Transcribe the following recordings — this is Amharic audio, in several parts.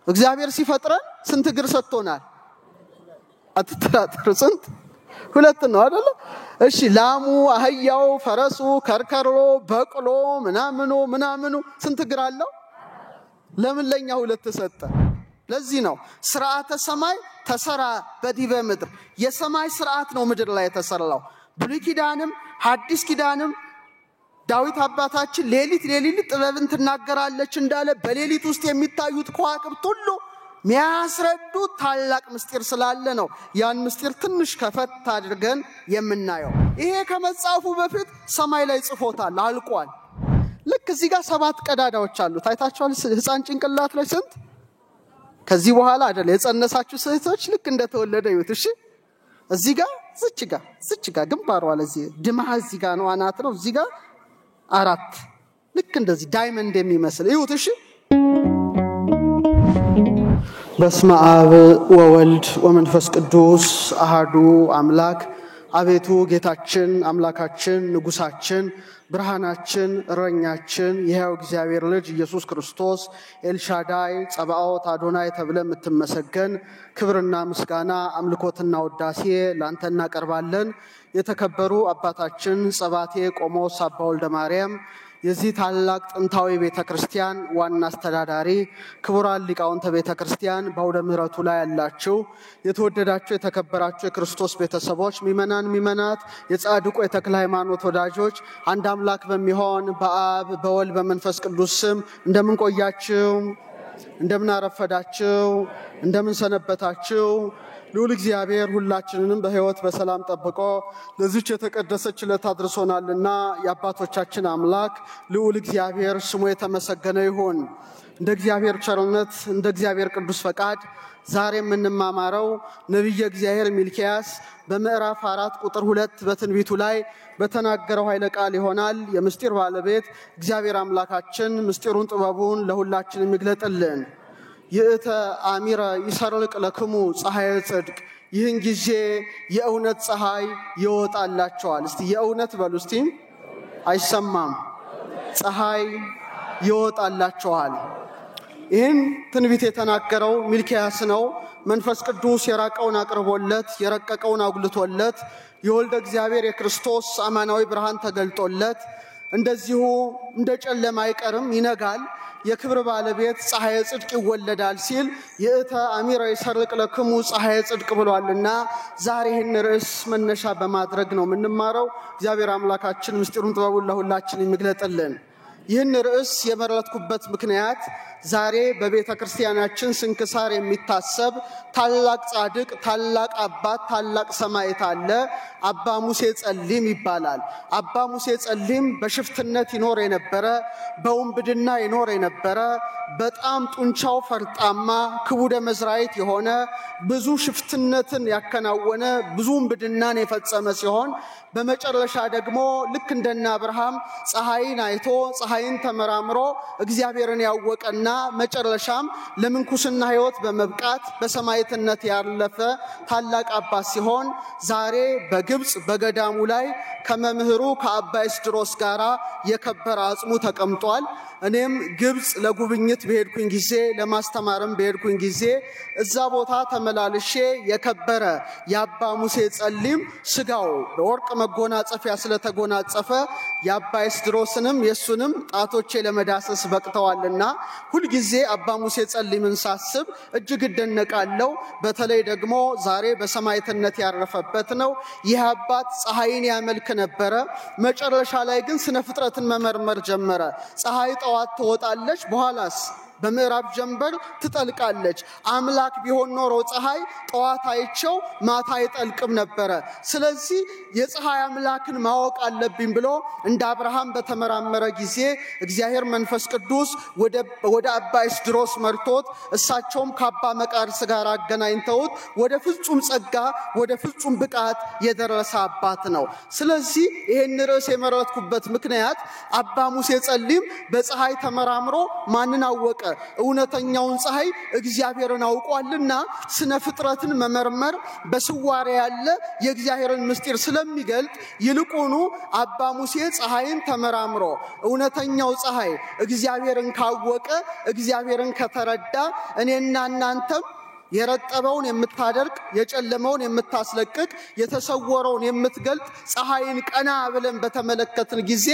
እግዚአብሔር ሲፈጥረን ስንት እግር ሰጥቶናል? አትጠራጠሩ። ስንት? ሁለት ነው አይደል? እሺ ላሙ፣ አህያው፣ ፈረሱ፣ ከርከሮ፣ በቅሎ ምናምኑ ስንት እግር አለው? ለምን ለኛ ሁለት ሰጠ? ለዚህ ነው ሥርዓተ ሰማይ ተሰራ በዲበ ምድር። የሰማይ ሥርዓት ነው ምድር ላይ የተሰራው። ብሉይ ኪዳንም ሐዲስ ኪዳንም ዳዊት አባታችን ሌሊት ጥበብን ትናገራለች እንዳለ በሌሊት ውስጥ የሚታዩት ከዋክብት ሁሉ ሚያስረዱት ታላቅ ምስጢር ስላለ ነው ያን ምስጢር ትንሽ ከፈት አድርገን የምናየው። ይሄ ከመጻፉ በፊት ሰማይ ላይ ጽፎታል፣ አልቋል። ልክ እዚህ ጋር 7 ቀዳዳዎች አሉ። ታይታችኋል? ሕፃን ጭንቅላት ላይ ስንት? ከዚህ በኋላ አይደል የጸነሳችሁ ሴቶች ልክ እንደተወለደ ይሁት። እሺ እዚህ ጋር ዝች ጋር ግንባሯ ለዚህ ድማህ እዚህ ጋር ነው፣ አናት ነው እዚህ ጋር 4 ልክ እንደዚህ ዳይመንድ የሚመስል ይሁት። እሺ በስመ አብ ወወልድ ወመንፈስ ቅዱስ አሐዱ አምላክ። አቤቱ ጌታችን አምላካችን ንጉሳችን ብርሃናችን እረኛችን የሕያው እግዚአብሔር ልጅ ኢየሱስ ክርስቶስ ኤልሻዳይ ጸባኦት አዶናይ ተብለ የምትመሰገን ክብርና ምስጋና አምልኮትና ውዳሴ ላንተ እናቀርባለን። የተከበሩ አባታችን ጸባቴ ቆሞስ አባ ወልደ ማርያም የዚህ ታላቅ ጥንታዊ ቤተክርስቲያን ዋና አስተዳዳሪ፣ ክቡራን ሊቃውንተ ቤተክርስቲያን፣ በአውደ ምሕረቱ ላይ ያላችሁ የተወደዳችሁ የተከበራችሁ የክርስቶስ ቤተሰቦች፣ ሚመናት፣ የጻድቁ የተክለ ሃይማኖት ወዳጆች፣ አንድ አምላክ በሚሆን በአብ በወልድ በመንፈስ ቅዱስ ስም እንደምን ቆያችሁ? እንደምን አረፈዳችሁ? እንደምን ሰነበታችሁ? ልዑል እግዚአብሔር ሁላችንንም በሕይወት በሰላም ጠብቆ ለዚች የተቀደሰች ዕለት አድርሶናልና የአባቶቻችን አምላክ ልዑል እግዚአብሔር ስሙ የተመሰገነ ይሁን። እንደ እግዚአብሔር ቸርነት እንደ እግዚአብሔር ቅዱስ ፈቃድ ዛሬ የምንማማረው ነቢየ እግዚአብሔር ሚልክያስ በምዕራፍ 4 ቁጥር 2 በትንቢቱ ላይ በተናገረው ኃይለ ቃል ይሆናል። የምስጢር ባለቤት እግዚአብሔር አምላካችን ምስጢሩን ጥበቡን ለሁላችን የሚግለጥልን። ይእተ አሚረ ይሰርቅ ለክሙ ፀሐይ ጽድቅ፣ ይህን ጊዜ የእውነት ፀሐይ ይወጣላቸዋል። እስቲ የእውነት በሉ እስቲ። አይሰማም። ፀሐይ ይወጣላቸዋል። ይህን ትንቢት የተናገረው ሚልክያስ ነው። መንፈስ ቅዱስ የራቀውን አቅርቦለት የረቀቀውን አጉልቶለት የወልደ እግዚአብሔር የክርስቶስ አማናዊ ብርሃን ተገልጦለት እንደዚሁ እንደ ጨለማ አይቀርም ይነጋል፣ የክብር ባለቤት ፀሐይ ጽድቅ ይወለዳል ሲል ይእተ አሚረ ይሰርቅ ለክሙ ፀሐይ ጽድቅ ብሏልና ዛሬ ይህን ርዕስ መነሻ በማድረግ ነው የምንማረው። እግዚአብሔር አምላካችን ምስጢሩን ጥበቡን ለሁላችን የሚግለጥልን። ይህን ርዕስ የመረጥኩበት ምክንያት ዛሬ በቤተ ክርስቲያናችን ስንክሳር የሚታሰብ ታላቅ ጻድቅ ታላቅ አባት ታላቅ ሰማዕት አለ። አባ ሙሴ ጸሊም ይባላል። አባ ሙሴ ጸሊም በሽፍትነት ይኖር የነበረ በውንብድና ይኖር የነበረ በጣም ጡንቻው ፈርጣማ ክቡደ መዝራይት የሆነ ብዙ ሽፍትነትን ያከናወነ ብዙ ውንብድናን የፈጸመ ሲሆን በመጨረሻ ደግሞ ልክ እንደና አብርሃም ፀሐይን አይቶ ፀሐይን ተመራምሮ እግዚአብሔርን ያወቀና መጨረሻም ለምንኩስና ሕይወት በመብቃት በሰማዕትነት ያለፈ ታላቅ አባት ሲሆን ዛሬ በግብጽ በገዳሙ ላይ ከመምህሩ ከአባ ኤስድሮስ ጋራ የከበረ አጽሙ ተቀምጧል። እኔም ግብጽ ለጉብኝት በሄድኩኝ ጊዜ ለማስተማርም በሄድኩኝ ጊዜ እዛ ቦታ ተመላልሼ የከበረ የአባ ሙሴ ጸሊም ስጋው በወርቅ መጎናጸፊያ ስለተጎናጸፈ የአባ ኤስድሮስንም የሱንም ጣቶቼ ለመዳሰስ በቅተዋልና ሁሉ ጊዜ አባ ሙሴ ጸሊምን ሳስብ እጅግ እደነቃለሁ። በተለይ ደግሞ ዛሬ በሰማዕትነት ያረፈበት ነው። ይህ አባት ፀሐይን ያመልክ ነበረ። መጨረሻ ላይ ግን ስነ ፍጥረትን መመርመር ጀመረ። ፀሐይ ጠዋት ትወጣለች፣ በኋላስ በምዕራብ ጀንበር ትጠልቃለች። አምላክ ቢሆን ኖሮ ፀሐይ ጠዋት አይቸው ማታ አይጠልቅም ነበረ። ስለዚህ የፀሐይ አምላክን ማወቅ አለብኝ ብሎ እንደ አብርሃም በተመራመረ ጊዜ እግዚአብሔር መንፈስ ቅዱስ ወደ አባ ኤስድሮስ መርቶት እሳቸውም ከአባ መቃርስ ጋር አገናኝተውት ወደ ፍጹም ጸጋ ወደ ፍጹም ብቃት የደረሰ አባት ነው። ስለዚህ ይሄን ርዕስ የመረጥኩበት ምክንያት አባ ሙሴ ጸሊም በፀሐይ ተመራምሮ ማንን አወቀ? እውነተኛውን ፀሐይ እግዚአብሔርን አውቋልና ስነ ፍጥረትን መመርመር በስዋሪ ያለ የእግዚአብሔርን ምስጢር ስለሚገልጥ ይልቁኑ አባ ሙሴ ፀሐይን ተመራምሮ እውነተኛው ፀሐይ እግዚአብሔርን ካወቀ እግዚአብሔርን ከተረዳ እኔና እናንተም የረጠበውን የምታደርቅ የጨለመውን የምታስለቅቅ የተሰወረውን የምትገልጥ ፀሐይን ቀና ብለን በተመለከትን ጊዜ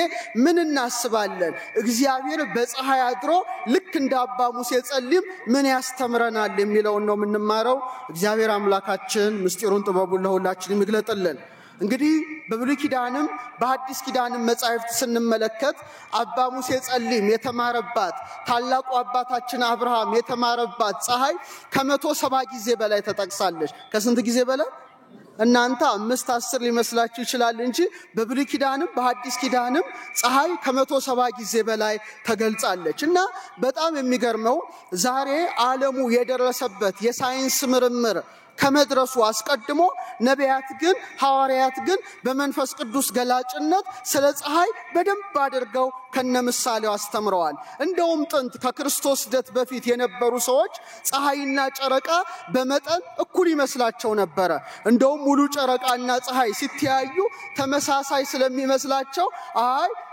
ምን እናስባለን? እግዚአብሔር በፀሐይ አድሮ ልክ እንደ አባ ሙሴ ጸሊም ምን ያስተምረናል የሚለውን ነው የምንማረው። እግዚአብሔር አምላካችን ምስጢሩን ጥበቡን ለሁላችን ይግለጥልን። እንግዲህ በብሉይ ኪዳንም በሐዲስ ኪዳንም መጻሕፍት ስንመለከት አባ ሙሴ ጸሊም የተማረባት ታላቁ አባታችን አብርሃም የተማረባት ፀሐይ ከ170 ጊዜ በላይ ተጠቅሳለች። ከስንት ጊዜ በላይ? እናንተ 5-10 ሊመስላችሁ ይችላል እንጂ በብሉይ ኪዳንም በሐዲስ ኪዳንም ፀሐይ ከ170 ጊዜ በላይ ተገልጻለች። እና በጣም የሚገርመው ዛሬ ዓለሙ የደረሰበት የሳይንስ ምርምር ከመድረሱ አስቀድሞ ነቢያት ግን ሐዋርያት ግን በመንፈስ ቅዱስ ገላጭነት ስለ ፀሐይ በደንብ አድርገው ከነምሳሌው አስተምረዋል። እንደውም ጥንት ከክርስቶስ ልደት በፊት የነበሩ ሰዎች ፀሐይና ጨረቃ በመጠን እኩል ይመስላቸው ነበር። እንደውም ሙሉ ጨረቃና ፀሐይ ሲተያዩ ተመሳሳይ ስለሚመስላቸው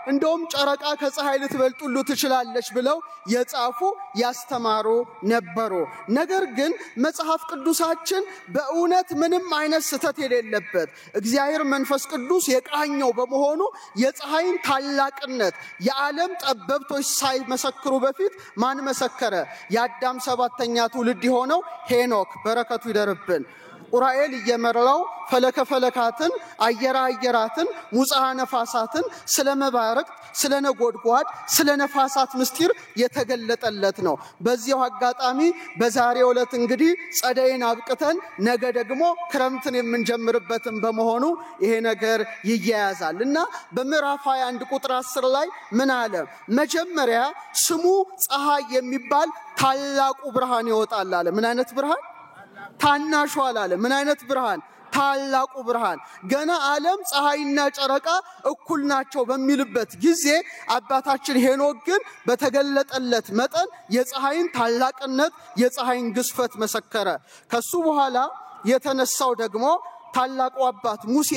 እንደውም ጨረቃ ከፀሐይ ልትበልጡሉ ትችላለች ብለው የጻፉ ያስተማሩ ነበሩ። ነገር ግን መጽሐፍ ቅዱሳችን በእውነት ምንም አይነት ስተት የሌለበት እግዚአብሔር መንፈስ ቅዱስ የቃኘው በመሆኑ የፀሐይን ታላቅነት የዓለም ጠበብቶች ሳይመሰክሩ በፊት ማን መሰከረ? የአዳም 7ኛ ትውልድ የሆነው ሄኖክ በረከቱ ይደርብን። ኡራኤል እየመረራው ፈለከ ፈለካትን አየራ አየራትን ሙጽሐ ነፋሳትን ስለመባረክ ስለነጎድጓድ ስለነፋሳት ምስጢር የተገለጠለት ነው። በዚያው አጋጣሚ በዛሬው ዕለት እንግዲህ ጸደይን አብቅተን ነገ ደግሞ ክረምትን የምንጀምርበትን በመሆኑ ይሄ ነገር ይያያዛል እና በምዕራፍ 21 ቁጥር 10 ላይ ምን አለ? መጀመሪያ ስሙ ፀሐይ የሚባል ታላቁ ብርሃን ይወጣል አለ። ምን አይነት ብርሃን? ታናሹ አላለ። ምን አይነት ብርሃን? ታላቁ ብርሃን። ገና ዓለም ፀሐይና ጨረቃ እኩል ናቸው በሚልበት ጊዜ አባታችን ሄኖክ ግን በተገለጠለት መጠን የፀሐይን ታላቅነት የፀሐይን ግዝፈት መሰከረ። ከሱ በኋላ የተነሳው ደግሞ ታላቁ አባት ሙሴ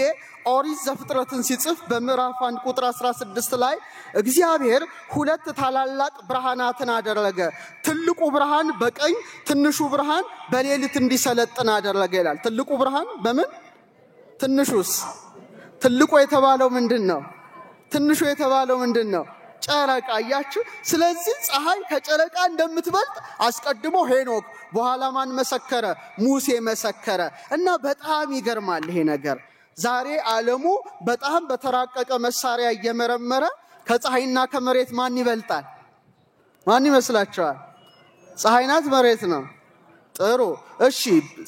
ኦሪት ዘፍጥረትን ሲጽፍ በምዕራፍ 1 ቁጥር 16 ላይ እግዚአብሔር 2 ታላላቅ ብርሃናትን አደረገ። ትልቁ ብርሃን በቀኝ ትንሹ ብርሃን በሌሊት እንዲሰለጥን አደረገ ይላል። ትልቁ ብርሃን በምን? ትንሹስ? ትልቁ የተባለው ምንድነው? ትንሹ የተባለው ምንድነው? ጨረቃ። አያችሁ? ስለዚህ ፀሐይ ከጨረቃ እንደምትበልጥ አስቀድሞ ሄኖክ በኋላ ማን መሰከረ? ሙሴ መሰከረ። እና በጣም ይገርማል ይሄ ነገር። ዛሬ ዓለሙ በጣም በተራቀቀ መሳሪያ እየመረመረ ከፀሐይና ከመሬት ማን ይበልጣል? ማን ይመስላችኋል? ፀሐይ ናት? መሬት ነው? ጥሩ። እሺ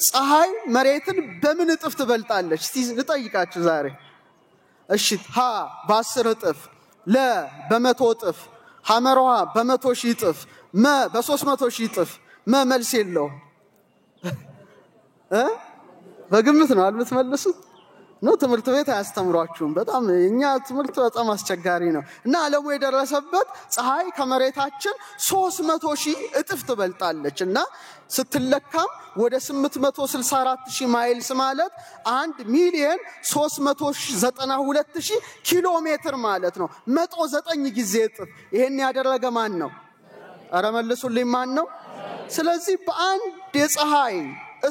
ፀሐይ መሬትን በምን እጥፍ ትበልጣለች? እስቲ ልጠይቃችሁ ዛሬ። እሺ ሀ በ10 እጥፍ፣ ለ በ100 እጥፍ፣ ሐመሮሃ በ100 ሺህ እጥፍ፣ መ በ300 ሺህ እጥፍ። መልስ የለው በግምት ነው አልምትመልሱት ነው? ትምህርት ቤት አያስተምሯችሁም? በጣም እኛ ትምህርት በጣም አስቸጋሪ ነው። እና ዓለሙ የደረሰበት ፀሐይ ከመሬታችን 300 ሺህ እጥፍ ትበልጣለች እና ስትለካም ወደ 864,000 ማይልስ ማለት 1,392,000 ኪሎ ሜትር ማለት ነው። 109 ጊዜ እጥፍ። ይሄን ያደረገ ማን ነው? አረ መልሱልኝ፣ ማን ነው? ስለዚህ በአንድ የፀሐይ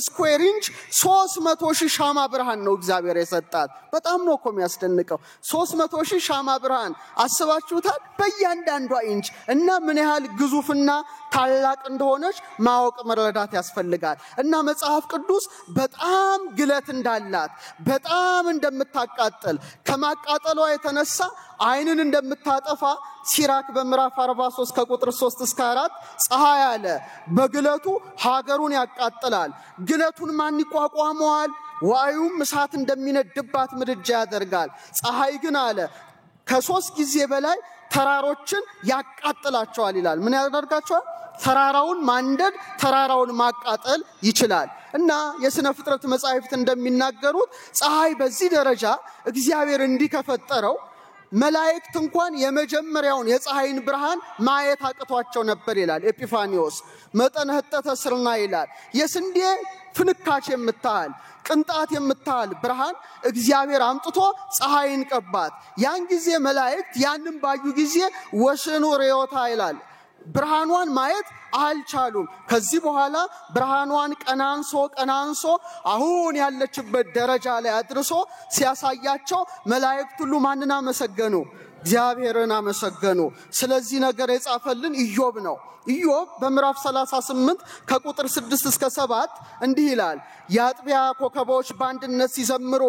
ስኩዌር ኢንች 300,000 ሻማ ብርሃን ነው እግዚአብሔር የሰጣት። በጣም ነው እኮ የሚያስደንቀው። 300,000 ሻማ ብርሃን አስባችሁታል? በእያንዳንዷ ኢንች እና ምን ያህል ግዙፍና ታላቅ እንደሆነች ማወቅ መረዳት ያስፈልጋል። እና መጽሐፍ ቅዱስ በጣም ግለት እንዳላት በጣም እንደምታቃጥል ከማቃጠሏ የተነሳ አይንን እንደምታጠፋ ሲራክ በምዕራፍ 43 ከቁጥር 3 እስከ 4 ፀሐይ አለ በግለቱ ሀገሩን ያቃጥላል፣ ግለቱን ማን ይቋቋመዋል? ዋዩም እሳት እንደሚነድባት ምድጃ ያደርጋል። ፀሐይ ግን አለ ከ3 ጊዜ በላይ ተራሮችን ያቃጥላቸዋል ይላል። ምን ያደርጋቸዋል? ተራራውን ማንደድ፣ ተራራውን ማቃጠል ይችላል። እና የሥነ ፍጥረት መጻሕፍት እንደሚናገሩት ፀሐይ በዚህ ደረጃ እግዚአብሔር እንዲከፈጠረው መላእክት እንኳን የመጀመሪያውን የፀሐይን ብርሃን ማየት አቅቷቸው ነበር ይላል ኤጲፋኒዮስ። መጠነ ህጠተ ስርና ይላል የስንዴ ፍንካች የምታል ቅንጣት የምታል ብርሃን እግዚአብሔር አምጥቶ ፀሐይን ቀባት። ያን ጊዜ መላእክት ያንን ባዩ ጊዜ ወስኑ ሬዮታ ይላል ብርሃኗን ማየት አልቻሉም። ከዚህ በኋላ ብርሃኗን ቀናንሶ አሁን ያለችበት ደረጃ ላይ አድርሶ ሲያሳያቸው መላእክት ሁሉ ማንና መሰገኑ? እግዚአብሔርን አመሰገኑ። ስለዚህ ነገር የጻፈልን ኢዮብ ነው። ኢዮብ በምዕራፍ 38 ከቁጥር 6 እስከ 7 እንዲህ ይላል የአጥቢያ ኮከቦች በአንድነት ሲዘምሩ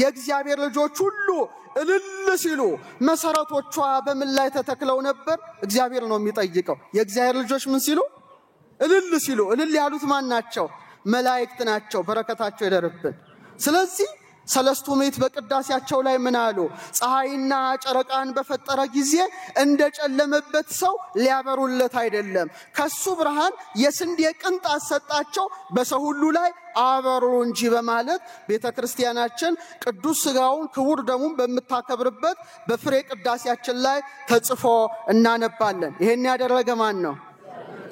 የእግዚአብሔር ልጆች ሁሉ እልል ሲሉ መሰረቶቿ በምን ላይ ተተክለው ነበር? እግዚአብሔር ነው የሚጠይቀው። የእግዚአብሔር ልጆች ምን ሲሉ? እልል ሲሉ። እልል ያሉት ማን ናቸው? መላእክት ናቸው። በረከታቸው ይደርብን። ስለዚህ ሰለስቱ ምዕት በቅዳሴያቸው ላይ ምን አሉ? ፀሐይና ጨረቃን በፈጠረ ጊዜ እንደጨለመበት ሰው ሊያበሩለት አይደለም፣ ከሱ ብርሃን የስንዴ ቅንጣት ሰጣቸው፣ በሰው ሁሉ ላይ አበሩ እንጂ በማለት ቤተክርስቲያናችን ቅዱስ ሥጋውን ክቡር ደሙን በመታከብርበት በፍሬ ቅዳሴያችን ላይ ተጽፎ እናነባለን። ይሄን ያደረገ ማን ነው?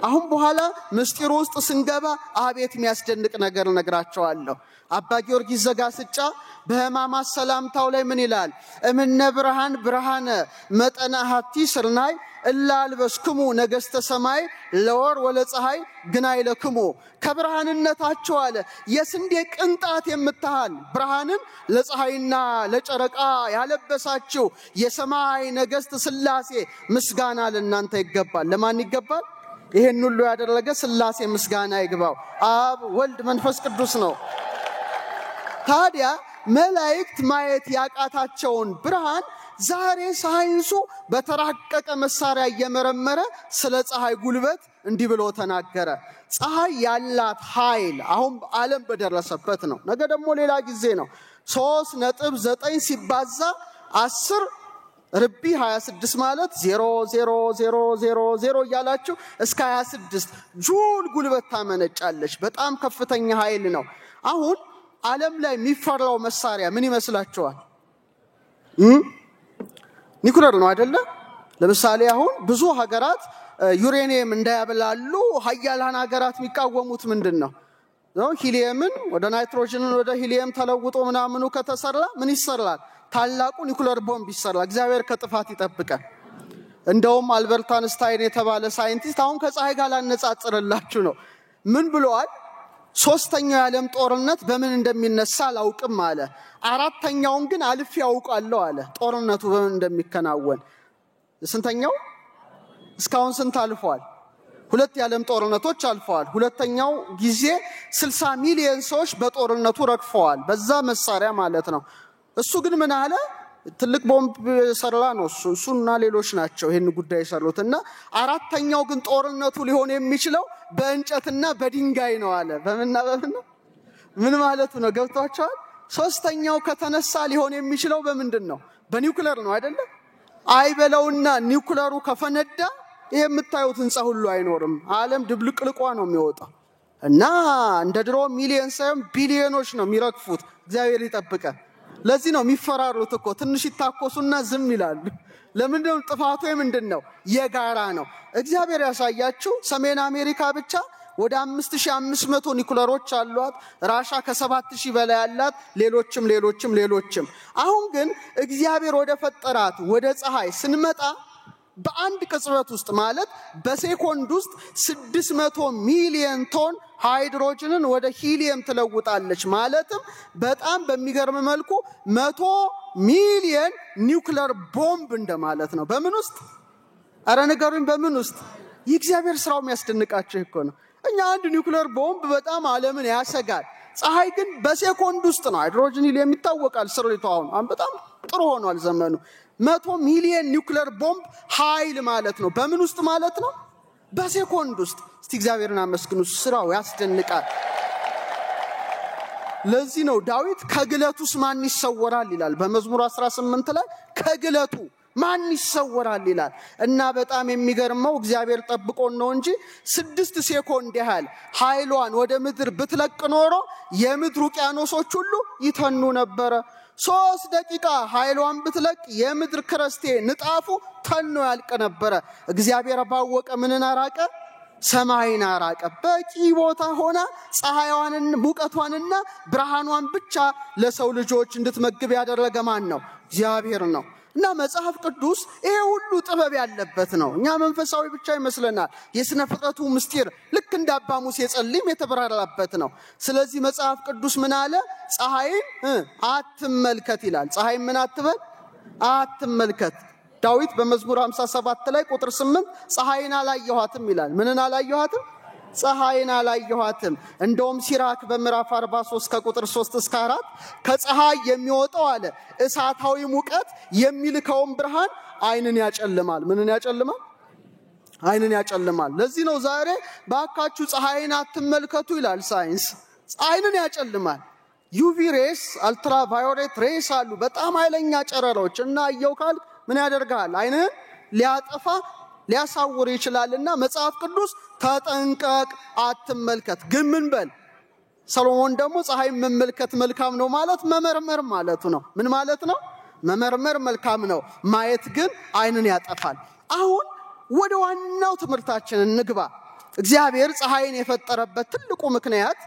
አሁን በኋላ ምስጢሩ ውስጥ ስንገባ አቤት የሚያስደንቅ ነገር ነግራቸዋለሁ። አባ ጊዮርጊስ ዘጋስጫ በሕማማት ሰላምታው ላይ ምን ይላል? እምነ ብርሃን ብርሃነ መጠነ ሀቲ ስርናይ እላልበስክሙ ነገሥተ ሰማይ ለወር ወለፀሐይ ግን አይለክሙ። ከብርሃንነታቸው አለ የስንዴ ቅንጣት የምታህል ብርሃንን ለፀሐይና ለጨረቃ ያለበሳችሁ የሰማይ ነገሥት ሥላሴ ምስጋና ለእናንተ ይገባል። ለማን ይገባል? ይሄን ሁሉ ያደረገ ሥላሴ ምስጋና ይግባው። አብ ወልድ መንፈስ ቅዱስ ነው። ታዲያ መላእክት ማየት ያቃታቸውን ብርሃን ዛሬ ሳይንሱ በተራቀቀ መሳሪያ እየመረመረ ስለ ፀሐይ ጉልበት እንዲህ ብሎ ተናገረ። ፀሐይ ያላት ኃይል አሁን ዓለም በደረሰበት ነው። ነገ ደግሞ ሌላ ጊዜ ነው። 3.9 ሲባዛ 10 ርቢ 26 ማለት 0.000 እያላችሁ እስከ 26 ጁል ጉልበት ታመነጫለች። በጣም ከፍተኛ ኃይል ነው። አሁን ዓለም ላይ የሚፈራው መሳሪያ ምን ይመስላችኋል? ኒኩለር ነው አይደለ? ለምሳሌ አሁን ብዙ ሀገራት ዩሬኒየም እንዳያበላሉ ሀያላን ሀገራት የሚቃወሙት ምንድነው? ሂሊየምን ወደ ናይትሮጅንን ወደ ሂሊየም ተለውጦ ምናምኑ ከተሰራ ምን ይሰራል? ታላቁ ኒኩለር ቦምብ ይሰራል። እግዚአብሔር ከጥፋት ይጠብቀን። እንደውም አልበርት አንስታይን የተባለ ሳይንቲስት አሁን ከፀሐይ ጋር ላነጻጽርላችሁ ነው። ምን ብለዋል? ሶስተኛው የዓለም ጦርነት በምን እንደሚነሳ አላውቅም አለ። አራተኛውን ግን አልፌ ያውቃለሁ አለ። ጦርነቱ በምን እንደሚከናወን። ስንተኛው? እስካሁን ስንት አልፈዋል? 2 የዓለም ጦርነቶች አልፈዋል። ሁለተኛው ጊዜ 60 ሚሊዮን ሰዎች በጦርነቱ ረግፈዋል። በዛ መሳሪያ ማለት ነው። እሱ ግን ምን አለ? ትልቅ ቦምብ ሰራ ነው እሱና ሌሎች ናቸው ይሄን ጉዳይ ሰሩትና አራተኛው ግን ጦርነቱ ሊሆን የሚችለው በእንጨትና በድንጋይ ነው አለ። በመና ምን ማለቱ ነው? ገብቷቸዋል? ሶስተኛው ከተነሳ ሊሆን የሚችለው በምንድን ነው? በኒውክሌር ነው አይደለ? አይበለውና ኒውክሌሩ ከፈነዳ ይሄ የምታዩት ህንጻ ሁሉ አይኖርም። ዓለም ድብልቅልቋ ነው የሚወጣው እና እንደ ድሮ ሚሊዮን ሳይሆን ቢሊዮኖች ነው የሚረግፉት። እግዚአብሔር ይጠብቀን። ለዚህ ነው የሚፈራሩት እኮ ትንሽ ይታኮሱና ዝም ይላሉ። ለምንድነው? ጥፋቱ ምንድነው? የጋራ ነው። እግዚአብሔር ያሳያችሁ። ሰሜን አሜሪካ ብቻ ወደ 5500 ኒኩለሮች አሏት። ራሻ ከ7000 በላይ አላት። ሌሎችም። አሁን ግን እግዚአብሔር ወደ ፈጠራት ወደ ፀሐይ ስንመጣ በአንድ ቅጽበት ውስጥ ማለት በሴኮንድ ውስጥ 600 ሚሊዮን ቶን ሃይድሮጅንን ወደ ሂሊየም ትለውጣለች። ማለትም በጣም በሚገርም መልኩ 100 ሚሊዮን ኒውክሌር ቦምብ እንደማለት ነው። በምን ውስጥ? አረ ንገሩኝ፣ በምን ውስጥ? የእግዚአብሔር ስራው የሚያስደንቃችሁ እኮ ነው። እኛ አንድ ኒውክሌር ቦምብ በጣም ዓለምን ያሰጋል። ፀሐይ ግን በሴኮንድ ውስጥ ነው። ሃይድሮጅን ሂሊየም ይታወቃል ስሪቱ። አሁን በጣም ጥሩ ሆኗል ዘመኑ። 100 ሚሊዮን ኒውክሌር ቦምብ ኃይል ማለት ነው። በምን ውስጥ ማለት ነው? በሴኮንድ ውስጥ። እስቲ እግዚአብሔርን አመስግኑ፣ ስራው ያስደንቃል። ለዚህ ነው ዳዊት ከግለቱስ ማን ይሰወራል ይላል በመዝሙር 18 ላይ። ከግለቱ ማን ይሰወራል ይላል። እና በጣም የሚገርመው እግዚአብሔር ጠብቆን ነው እንጂ 6 ሴኮንድ ያህል ኃይሏን ወደ ምድር ብትለቅ ኖሮ የምድር ውቅያኖሶች ሁሉ ይተኑ ነበር። 3 ደቂቃ ኃይሏን ብትለቅ የምድር ክረስቴ ንጣፉ ተኖ ያልቅ ነበር። እግዚአብሔር ባወቀ ምንን አራቀ? ሰማይን አራቀ። በቂ ቦታ ሆና ፀሐይዋንን ሙቀቷንና ብርሃኗን ብቻ ለሰው ልጆች እንድትመግብ ያደረገ ማን ነው? እግዚአብሔር ነው። እና መጽሐፍ ቅዱስ ይሄ ሁሉ ጥበብ ያለበት ነው። እኛ መንፈሳዊ ብቻ ይመስለናል። የሥነ ፍጥረቱ ምስጢር ልክ እንደ አባ ሙሴ ጸሊም የተበራራበት ነው። ስለዚህ መጽሐፍ ቅዱስ ምን አለ? ፀሐይን አትመልከት ይላል። ፀሐይ ምን አትበል? አትመልከት። ዳዊት በመዝሙር 57 ላይ ቁጥር 8 ፀሐይን አላየኋትም ይላል። ምንን አላየኋትም? ፀሐይን አላየኋትም። እንደውም ሲራክ በምዕራፍ 43 ከቁጥር 3 እስከ 4 ከፀሐይ የሚወጣው አለ እሳታዊ ሙቀት የሚልከውን ብርሃን አይንን ያጨልማል። ምንን ያጨልማል? አይንን ያጨልማል። ለዚህ ነው ዛሬ ባካችሁ ፀሐይን አትመልከቱ ይላል ሳይንስ። አይንን ያጨልማል። ዩቪ ሬስ፣ አልትራ ቫዮሌት ሬስ አሉ በጣም ኃይለኛ ጨረሮች እና አየውካል ምን ያደርጋል? አይንን ሊያጠፋ ሊያሳውር ይችላልና መጽሐፍ ቅዱስ ተጠንቀቅ አትመልከት። ግን ምን በል? ሰሎሞን ደግሞ ፀሐይን መመልከት መልካም ነው ማለት መመርመር ማለቱ ነው። ምን ማለት ነው? መመርመር መልካም ነው፣ ማየት ግን አይንን ያጠፋል። አሁን ወደ ዋናው ትምህርታችን እንግባ። እግዚአብሔር ፀሐይን የፈጠረበት ትልቁ ምክንያት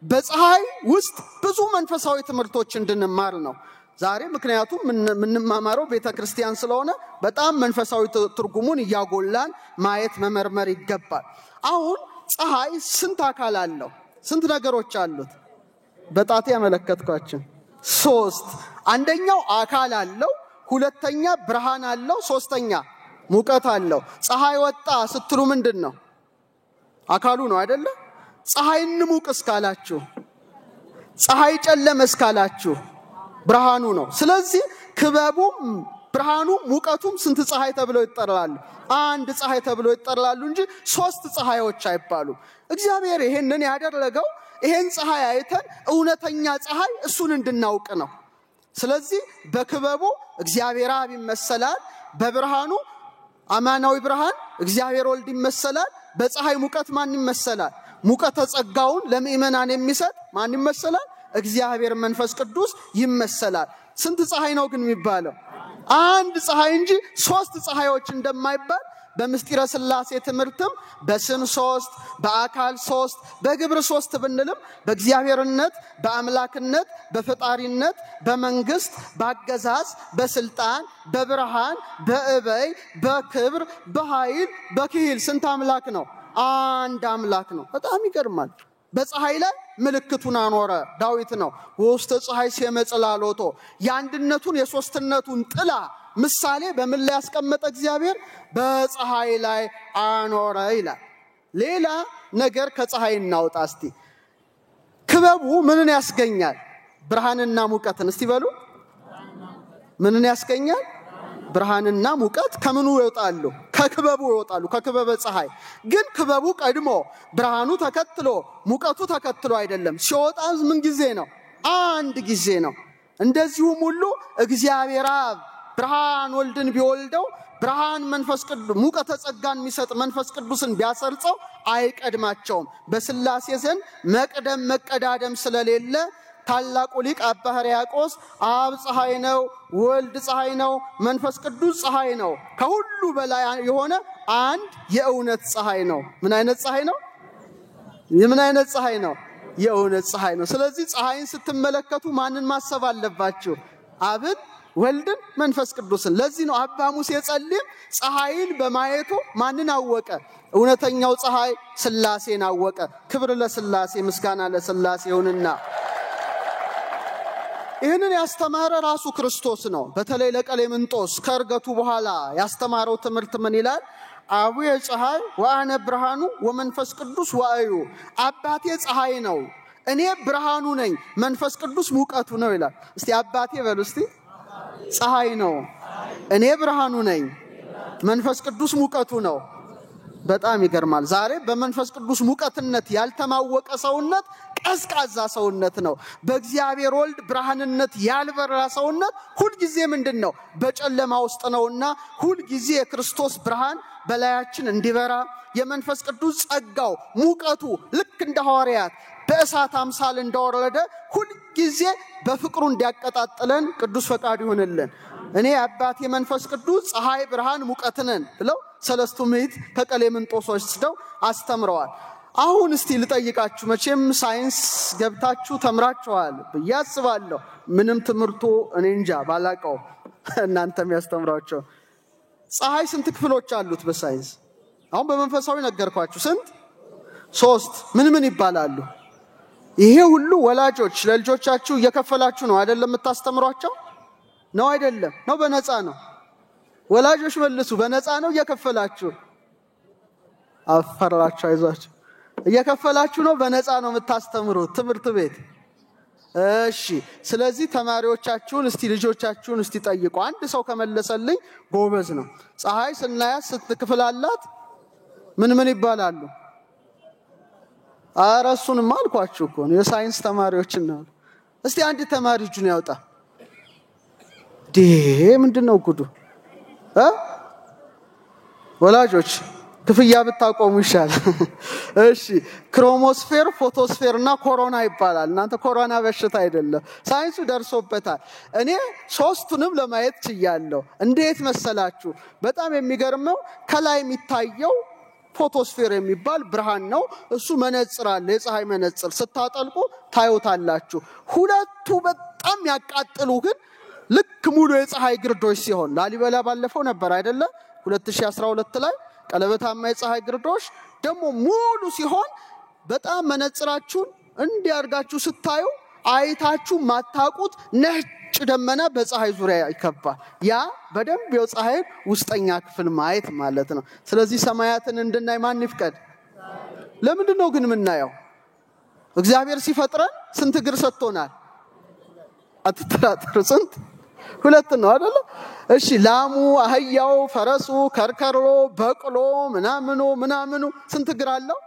በፀሐይ ውስጥ ብዙ መንፈሳዊ ትምህርቶች እንድንማር ነው። ዛሬ ምክንያቱም ምንማማረው ቤተክርስቲያን ስለሆነ በጣም መንፈሳዊ ትርጉሙን ያጎላን ማየት መመርመር ይገባል። አሁን ፀሐይ ስንት አካል አለው? ስንት ነገሮች አሉት? በጣቴ ያመለከትኳችሁ 3። አንደኛው አካል አለው፣ ሁለተኛ ብርሃን አለው፣ ሶስተኛ ሙቀት አለው። ፀሐይ ወጣ ስትሉ ምንድነው? አካሉ ነው አይደለ? ፀሐይን ሙቅ እስካላችሁ፣ ፀሐይ ጨለመ እስካላችሁ ብርሃኑ ነው። ስለዚህ ክበቡም ብርሃኑም ሙቀቱም ስንት ፀሐይ ተብለው ይጠራሉ? አንድ ፀሐይ ተብለው ይጠራሉ እንጂ 3 ፀሐዮች አይባሉም። እግዚአብሔር ይሄንን ያደረገው ይሄን ፀሐይ አይተን እውነተኛ ፀሐይ እሱን እንድናውቅ ነው። ስለዚህ በክበቡ እግዚአብሔር አብ ይመሰላል፣ በብርሃኑ አማናዊ ብርሃን እግዚአብሔር ወልድ ይመሰላል፣ በፀሐይ ሙቀት ማን ይመሰላል? ሙቀተ ጸጋውን ለምእመናን የሚሰጥ ማን ይመሰላል? እግዚአብሔር መንፈስ ቅዱስ ይመሰላል። ስንት ፀሐይ ነው ግን የሚባለው? አንድ ፀሐይ እንጂ 3 ፀሐዮች እንደማይባል በምስጢረ ሥላሴ ትምህርትም በስም 3 በአካል 3 በግብር 3 ብንልም በእግዚአብሔርነት በአምላክነት በፈጣሪነት በመንግስት በአገዛዝ በስልጣን በብርሃን በእበይ በክብር በኃይል በክሂል ስንት አምላክ ነው? አንድ አምላክ ነው። በጣም ይገርማል። በፀሐይ ላይ ምልክቱን አኖረ ዳዊት ነው። ወስተ ፀሐይ ሲመጽላሎቶ ያንድነቱን የሶስትነቱን ጥላ ምሳሌ በምን ላይ ያስቀመጠ እግዚአብሔር? በፀሐይ ላይ አኖረ ይላል። ሌላ ነገር ከፀሐይ እናውጣ እስቲ። ክበቡ ምንን ያስገኛል? ብርሃንና ሙቀትን እስቲ በሉ። ምንን ያስገኛል? ብርሃንና ሙቀት ከምኑ ይወጣሉ? ከክበቡ ይወጣሉ፣ ከክበበ ፀሐይ። ግን ክበቡ ቀድሞ ብርሃኑ ተከትሎ ሙቀቱ ተከትሎ አይደለም። ሲወጣ ምን ጊዜ ነው? አንድ ጊዜ ነው። እንደዚሁም ሁሉ እግዚአብሔር አብ ብርሃን ወልድን ቢወልደው ብርሃን መንፈስ ቅዱስ ሙቀተ ጸጋን የሚሰጥ መንፈስ ቅዱስን ቢያሰርጸው አይቀድማቸውም። በሥላሴ ዘንድ መቅደም መቀዳደም ስለሌለ ታላቁ ሊቅ አባ ሕርያቆስ አብ ፀሐይ ነው፣ ወልድ ፀሐይ ነው፣ መንፈስ ቅዱስ ፀሐይ ነው፣ ከሁሉ በላይ የሆነ አንድ የእውነት ፀሐይ ነው። ምን አይነት ፀሐይ ነው? የምን አይነት ፀሐይ ነው? የእውነት ፀሐይ ነው። ስለዚህ ፀሐይን ስትመለከቱ ማንን ማሰብ አለባችሁ? አብን፣ ወልድን፣ መንፈስ ቅዱስን። ለዚህ ነው አባ ሙሴ ጸሊም ፀሐይን በማየቱ ማንን አወቀ? እውነተኛው ፀሐይ ሥላሴን አወቀ። ክብር ለሥላሴ ምስጋና ለሥላሴ ይሁንና ይህንን ያስተማረ ራሱ ክርስቶስ ነው። በተለይ ለቀሌምንጦስ ከርገቱ በኋላ ያስተማረው ትምህርት ምን ይላል? አቡየ ፀሐይ ወአነ ብርሃኑ ወመንፈስ ቅዱስ ወአዩ። አባቴ ፀሐይ ነው፣ እኔ ብርሃኑ ነኝ፣ መንፈስ ቅዱስ ሙቀቱ ነው ይላል። እስቲ አባቴ በሉ እስቲ። ፀሐይ ነው፣ እኔ ብርሃኑ ነኝ፣ መንፈስ ቅዱስ ሙቀቱ ነው። በጣም ይገርማል። ዛሬ በመንፈስ ቅዱስ ሙቀትነት ያልተማወቀ ሰውነት ቀዝቃዛ ሰውነት ነው። በእግዚአብሔር ወልድ ብርሃንነት ያልበራ ሰውነት ሁሉ ጊዜ ምንድነው? በጨለማ ውስጥ ነውና ሁሉ ጊዜ የክርስቶስ ብርሃን በላያችን እንዲበራ የመንፈስ ቅዱስ ጸጋው ሙቀቱ ልክ እንደ ሐዋርያት በእሳት አምሳል እንደወረደ ሁሉ ጊዜ በፍቅሩ እንዲያቀጣጥለን ቅዱስ ፈቃድ ይሁንልን። እኔ አባቴ መንፈስ ቅዱስ ፀሐይ ብርሃን ሙቀት ነን ብለው ሰለስቱ ምዕት ከቀሌምንጦስ ወስደው አስተምረዋል። አሁን እስቲ ልጠይቃችሁ፣ መቼም ሳይንስ ገብታችሁ ተምራችኋል ብዬ አስባለሁ። ምንም ትምህርቱ እኔ እንጃ ባላቀው እናንተም ያስተምራችሁ። ፀሐይ ስንት ክፍሎች አሉት በሳይንስ? አሁን በመንፈሳዊ ነገርኳችሁ። ስንት? 3። ምን ይባላሉ? ይሄ ሁሉ ወላጆች ለልጆቻችሁ እየከፈላችሁ ነው አይደለም የምታስተምሯቸው? ነው አይደለም? ነው በነፃ ነው? ወላጆች መልሱ። በነፃ ነው እየከፈላችሁ? አፈራችሁ፣ አይዟችሁ። እየከፈላችሁ ነው? በነፃ ነው የምታስተምሩት ትምህርት ቤት? እሺ። ስለዚህ ተማሪዎቻችሁን እስቲ ልጆቻችሁን እስቲ ጠይቁ። አንድ ሰው ከመለሰልኝ ጎበዝ ነው። ፀሐይ ስናያት ስንት ክፍል አላት? ምን ይባላሉ? አራሱንም አልኳችሁ እኮ ነው የሳይንስ ተማሪዎች ነው። እስቲ አንድ ተማሪ እጁን ያውጣ። ምንድነው ጉዱ? ወላጆች ክፍያ ብታቆሙ ይሻላል። እሺ። ክሮሞስፌር፣ ፎቶስፌርና ኮሮና ይባላል። እናንተ ኮሮና በሽታ አይደለም፣ ሳይንሱ ደርሶበታል። እኔ 3ቱንም ለማየት ችያለሁ። እንዴት መሰላችሁ? በጣም የሚገርመው ከላይ የሚታየው ፎቶስፌር የሚባል ብርሃን ነው። እሱ መነጽር አለ፣ የፀሐይ መነጽር። ስታጠልቁ ታዩታላችሁ። ሁለቱ በጣም ያቃጥሉ ግን ልክ ሙሉ የፀሐይ ግርዶሽ ሲሆን ላሊበላ ባለፈው ነበር አይደለ? 2012 ላይ ቀለበታማ የፀሐይ ግርዶሽ ደግሞ ሙሉ ሲሆን በጣም መነጽራችሁን እንዲያርጋችሁ ስታዩ አይታችሁ ማታቁት ነጭ ደመና በፀሐይ ዙሪያ ይከባል። ያ በደንብ የፀሐይ ውስጠኛ ክፍል ማየት ማለት ነው። ስለዚህ ሰማያትን እንድናይ ማን ይፍቀድ? ለምንድን ነው ግን የምናየው? እግዚአብሔር ሲፈጥረን ስንት እግር ሰጥቶናል? አትጠራጠሩ። ስንት? 2 ነው አይደለ? እሺ። ላሙ፣ አህያው፣ ፈረሱ፣ ከርከሮ፣ በቅሎ ምናምኑ ስንት እግር አለው?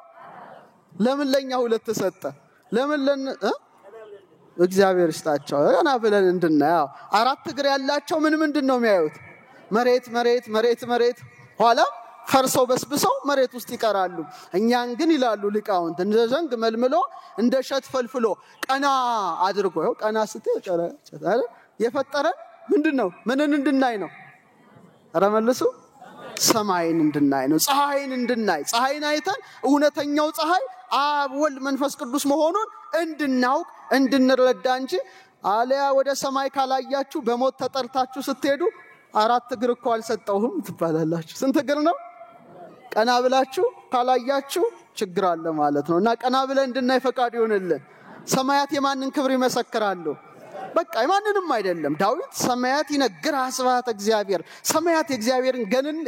ለምን ለኛ 2 ሰጠ? ለምን እግዚአብሔር ይስጣቸው እና ብለን እንድናየው። 4 እግር ያላቸው ምንድን ነው የሚያዩት? መሬት ኋላ ፈርሰው በስብሰው መሬት ውስጥ ይቀራሉ። እኛን ግን ይላሉ ሊቃውንት እንደ ዘንግ መልምሎ እንደ ሸት ፈልፍሎ ቀና አድርጎ ቀና ስትጨረ የፈጠረን ምንድነው? ምንን እንድናይ ነው? ኧረ መልሱ። ሰማይን እንድናይ ነው። ፀሐይን እንድናይ። ፀሐይን አይተን እውነተኛው ፀሐይ አብ ወልድ መንፈስ ቅዱስ መሆኑን እንድናውቅ እንድንረዳ እንጂ አለያ ወደ ሰማይ ካላያችሁ በሞት ተጠርታችሁ ስትሄዱ 4 እግር እኮ አልሰጠውም ትባላላችሁ። ስንት እግር ነው? ቀና ብላችሁ ካላያችሁ ችግር አለ ማለት ነው። እና ቀና ብለን እንድናይ ፈቃድ ይሆንልን። ሰማያት የማንን ክብር ይመሰክራሉ? በቃ የማንንም አይደለም። ዳዊት ሰማያት ይነግር አስባት እግዚአብሔር፣ ሰማያት የእግዚአብሔርን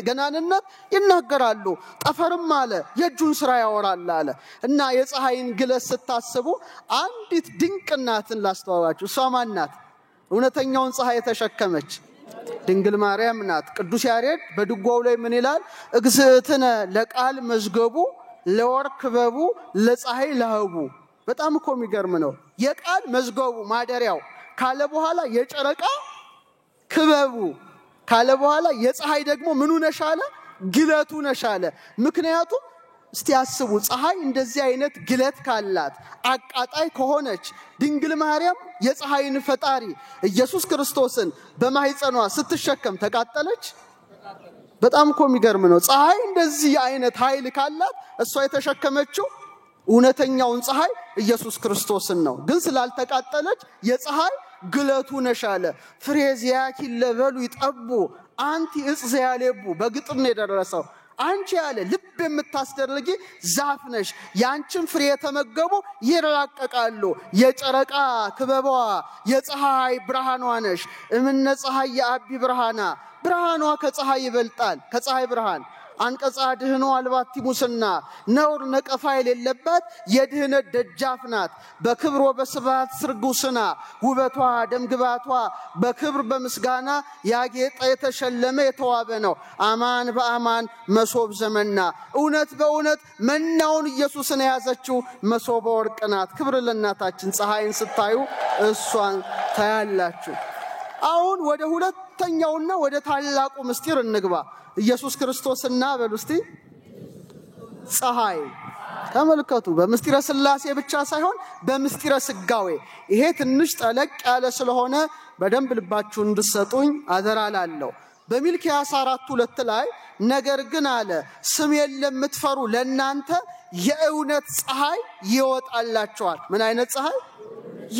ገናንነት ይናገራሉ። ጠፈርም አለ የእጁን ስራ ያወራል አለ። እና የፀሐይን ግለት ስታስቡ አንዲት ድንቅ እናትን ላስተዋዋችሁ። እሷ ማን ናት? እውነተኛውን ፀሐይ የተሸከመች ድንግል ማርያም ናት። ቅዱስ ያሬድ በድጓው ላይ ምን ይላል? እግዝእትነ ለቃል መዝገቡ ለወርቅ ክበቡ ለፀሐይ ለህቡ። በጣም እኮ የሚገርም ነው። የቃል መዝገቡ ማደሪያው ካለ በኋላ የጨረቃ ክበቡ ካለ በኋላ የፀሐይ ደግሞ ምኑ ነሻለ? ግለቱ ነሻለ። ምክንያቱም እስቲ አስቡ፣ ፀሐይ እንደዚህ አይነት ግለት ካላት አቃጣይ ከሆነች ድንግል ማርያም የፀሐይን ፈጣሪ ኢየሱስ ክርስቶስን በማህፀኗ ስትሸከም ተቃጠለች? በጣም እኮ የሚገርም ነው። ፀሐይ እንደዚህ አይነት ኃይል ካላት እሷ የተሸከመችው እውነተኛውን ፀሐይ ኢየሱስ ክርስቶስን ነው። ግን ስላልተቃጠለች የፀሐይ ግለቱ ነሻለ። ፍሬዚያኪ ለበሉ ይጠቡ አንቲ እጽ ዘያሌቡ በግጥም ነው የደረሰው። አንቺ ያለ ልብ የምታስደርጊ ዛፍ ነሽ፣ ያንቺን ፍሬ የተመገቡ ይራቀቃሉ። የጨረቃ ክበቧ የፀሐይ ብርሃኗ ነሽ። እምነ ፀሐይ የአቢ ብርሃና፣ ብርሃኗ ከፀሐይ ይበልጣል። ከፀሐይ ብርሃን አንቀጻ ድህኖ አልባቲ ሙስና፣ ነውር ነቀፋ የሌለባት የድህነት ደጃፍ ናት። በክብር ወበስብሐት ስርጉስና፣ ውበቷ ደምግባቷ በክብር በምስጋና ያጌጠ የተሸለመ የተዋበ ነው። አማን በአማን መሶብ ዘመና፣ እውነት በእውነት መናውን ኢየሱስን የያዘችው መሶበ ወርቅ ናት። ክብር ለእናታችን። ፀሐይን ስታዩ እሷን ታያላችሁ። አሁን ወደ ሁለተኛውና ወደ ታላቁ ምስጢር እንግባ። ኢየሱስ ክርስቶስና በሉስቲ ፀሐይ ተመልከቱ በምስጢረ ሥላሴ ብቻ ሳይሆን በምስጢረ ሥጋዌ ይሄ ትንሽ ጠለቅ ያለ ስለሆነ በደንብ ልባችሁን እንድትሰጡኝ አደራላለሁ በሚልክያስ 4:2 ላይ ነገር ግን አለ ስሜን ለምትፈሩ ለእናንተ የእውነት ፀሐይ ይወጣላችኋል ምን አይነት ፀሐይ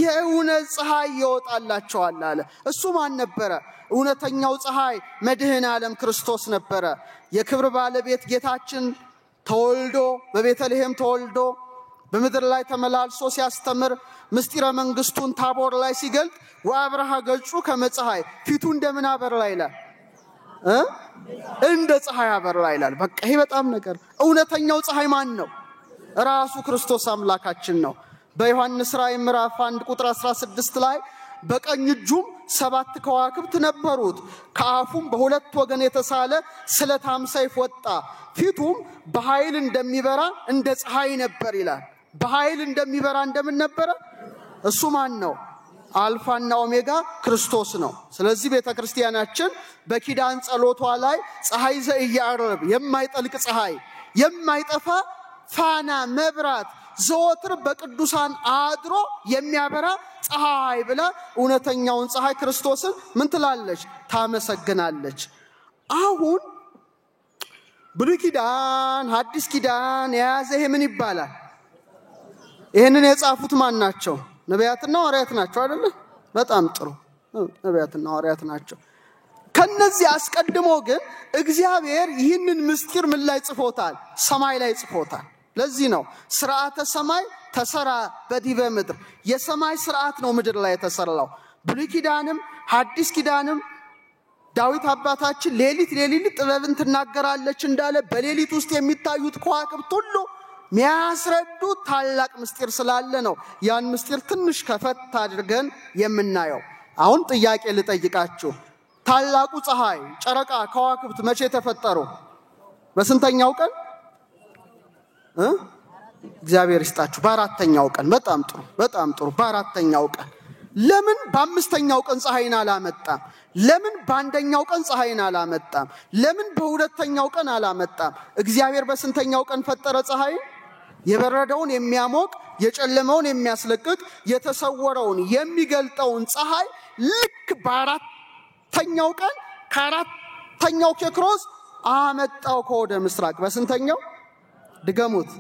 የእውነት ፀሐይ ይወጣላችኋል አለ እሱ ማን ነበረ እውነተኛው ፀሐይ መድኃኔ ዓለም ክርስቶስ ነበረ የክብር ባለቤት ጌታችን ተወልዶ በቤተልሔም ተወልዶ በመድር ላይ ተመላልሶ ሲያስተምር ምስጢረ መንግስቱን ታቦር ላይ ሲገልጥ ወአብርሃ ገጹ ከመፀሐይ ፊቱ እንደምን አበራ ይላል እንደ ፀሐይ አበራ ይላል በቃ ይሄ በጣም ነገር እውነተኛው ፀሐይ ማን ነው ራሱ ክርስቶስ አምላካችን ነው በዮሐንስ ራእይ ምዕራፍ 1:16 ላይ በቀኝ እጁም 7 ከዋክብት ነበሩት ከአፉም በሁለት ወገን የተሳለ ስለታም ሰይፍ ወጣ ፊቱም በኃይል እንደሚበራ እንደ ፀሐይ ነበር ይላል በኃይል እንደሚበራ እንደምን ነበር እሱ ማን ነው አልፋና ኦሜጋ ክርስቶስ ነው ስለዚህ ቤተክርስቲያናችን በኪዳን ጸሎቷ ላይ ፀሐይ ዘኢያዕርብ የማይጠልቅ ፀሐይ የማይጠፋ ፋና መብራት ዘወትር በቅዱሳን አድሮ የሚያበራ ፀሐይ ብላ እውነተኛውን ፀሐይ ክርስቶስን ምን ትላለች ታመሰግናለች አሁን ብሉይ ኪዳን ሐዲስ ኪዳን የያዘ ይሄ ምን ይባላል ይሄንን የጻፉት ማን ናቸው ነቢያትና ሐዋርያት ናቸው አይደል በጣም ጥሩ ነቢያትና ሐዋርያት ናቸው ከነዚህ አስቀድሞ ግን እግዚአብሔር ይህንን ምስጢር ምን ላይ ጽፎታል ሰማይ ላይ ጽፎታል ለዚህ ነው ሥርዓተ ሰማይ ተሰራ በዲበ ምድር የሰማይ ሥርዓት ነው ምድር ላይ ተሰራው ብሉይ ኪዳንም ሐዲስ ኪዳንም ዳዊት አባታችን ሌሊት ጥበብን ትናገራለች እንዳለ በሌሊት ውስጥ የሚታዩት ከዋክብት ሁሉ ሚያስረዱ ታላቅ ምስጢር ስላለ ነው ያን ምስጢር ትንሽ ከፈት አድርገን የምናየው አሁን ጥያቄ ልጠይቃችሁ ታላቁ ፀሐይ ጨረቃ ከዋክብት መቼ ተፈጠሩ በስንተኛው ቀን እግዚአብሔር ይስጣችሁ በአራተኛው ቀን በጣም ጥሩ በአራተኛው ቀን ለምን በአምስተኛው ቀን ፀሐይን አላመጣም ለምን በአንደኛው ቀን ፀሐይን አላመጣም ለምን በሁለተኛው ቀን አላመጣም እግዚአብሔር በስንተኛው ቀን ፈጠረ ፀሐይ የበረደውን የሚያሞቅ የጨለመውን የሚያስለቅቅ የተሰወረውን የሚገልጠውን ፀሐይ ልክ በአራተኛው ቀን ከአራተኛው ኬክሮስ አመጣው ከወደ ምስራቅ በስንተኛው ድገሙት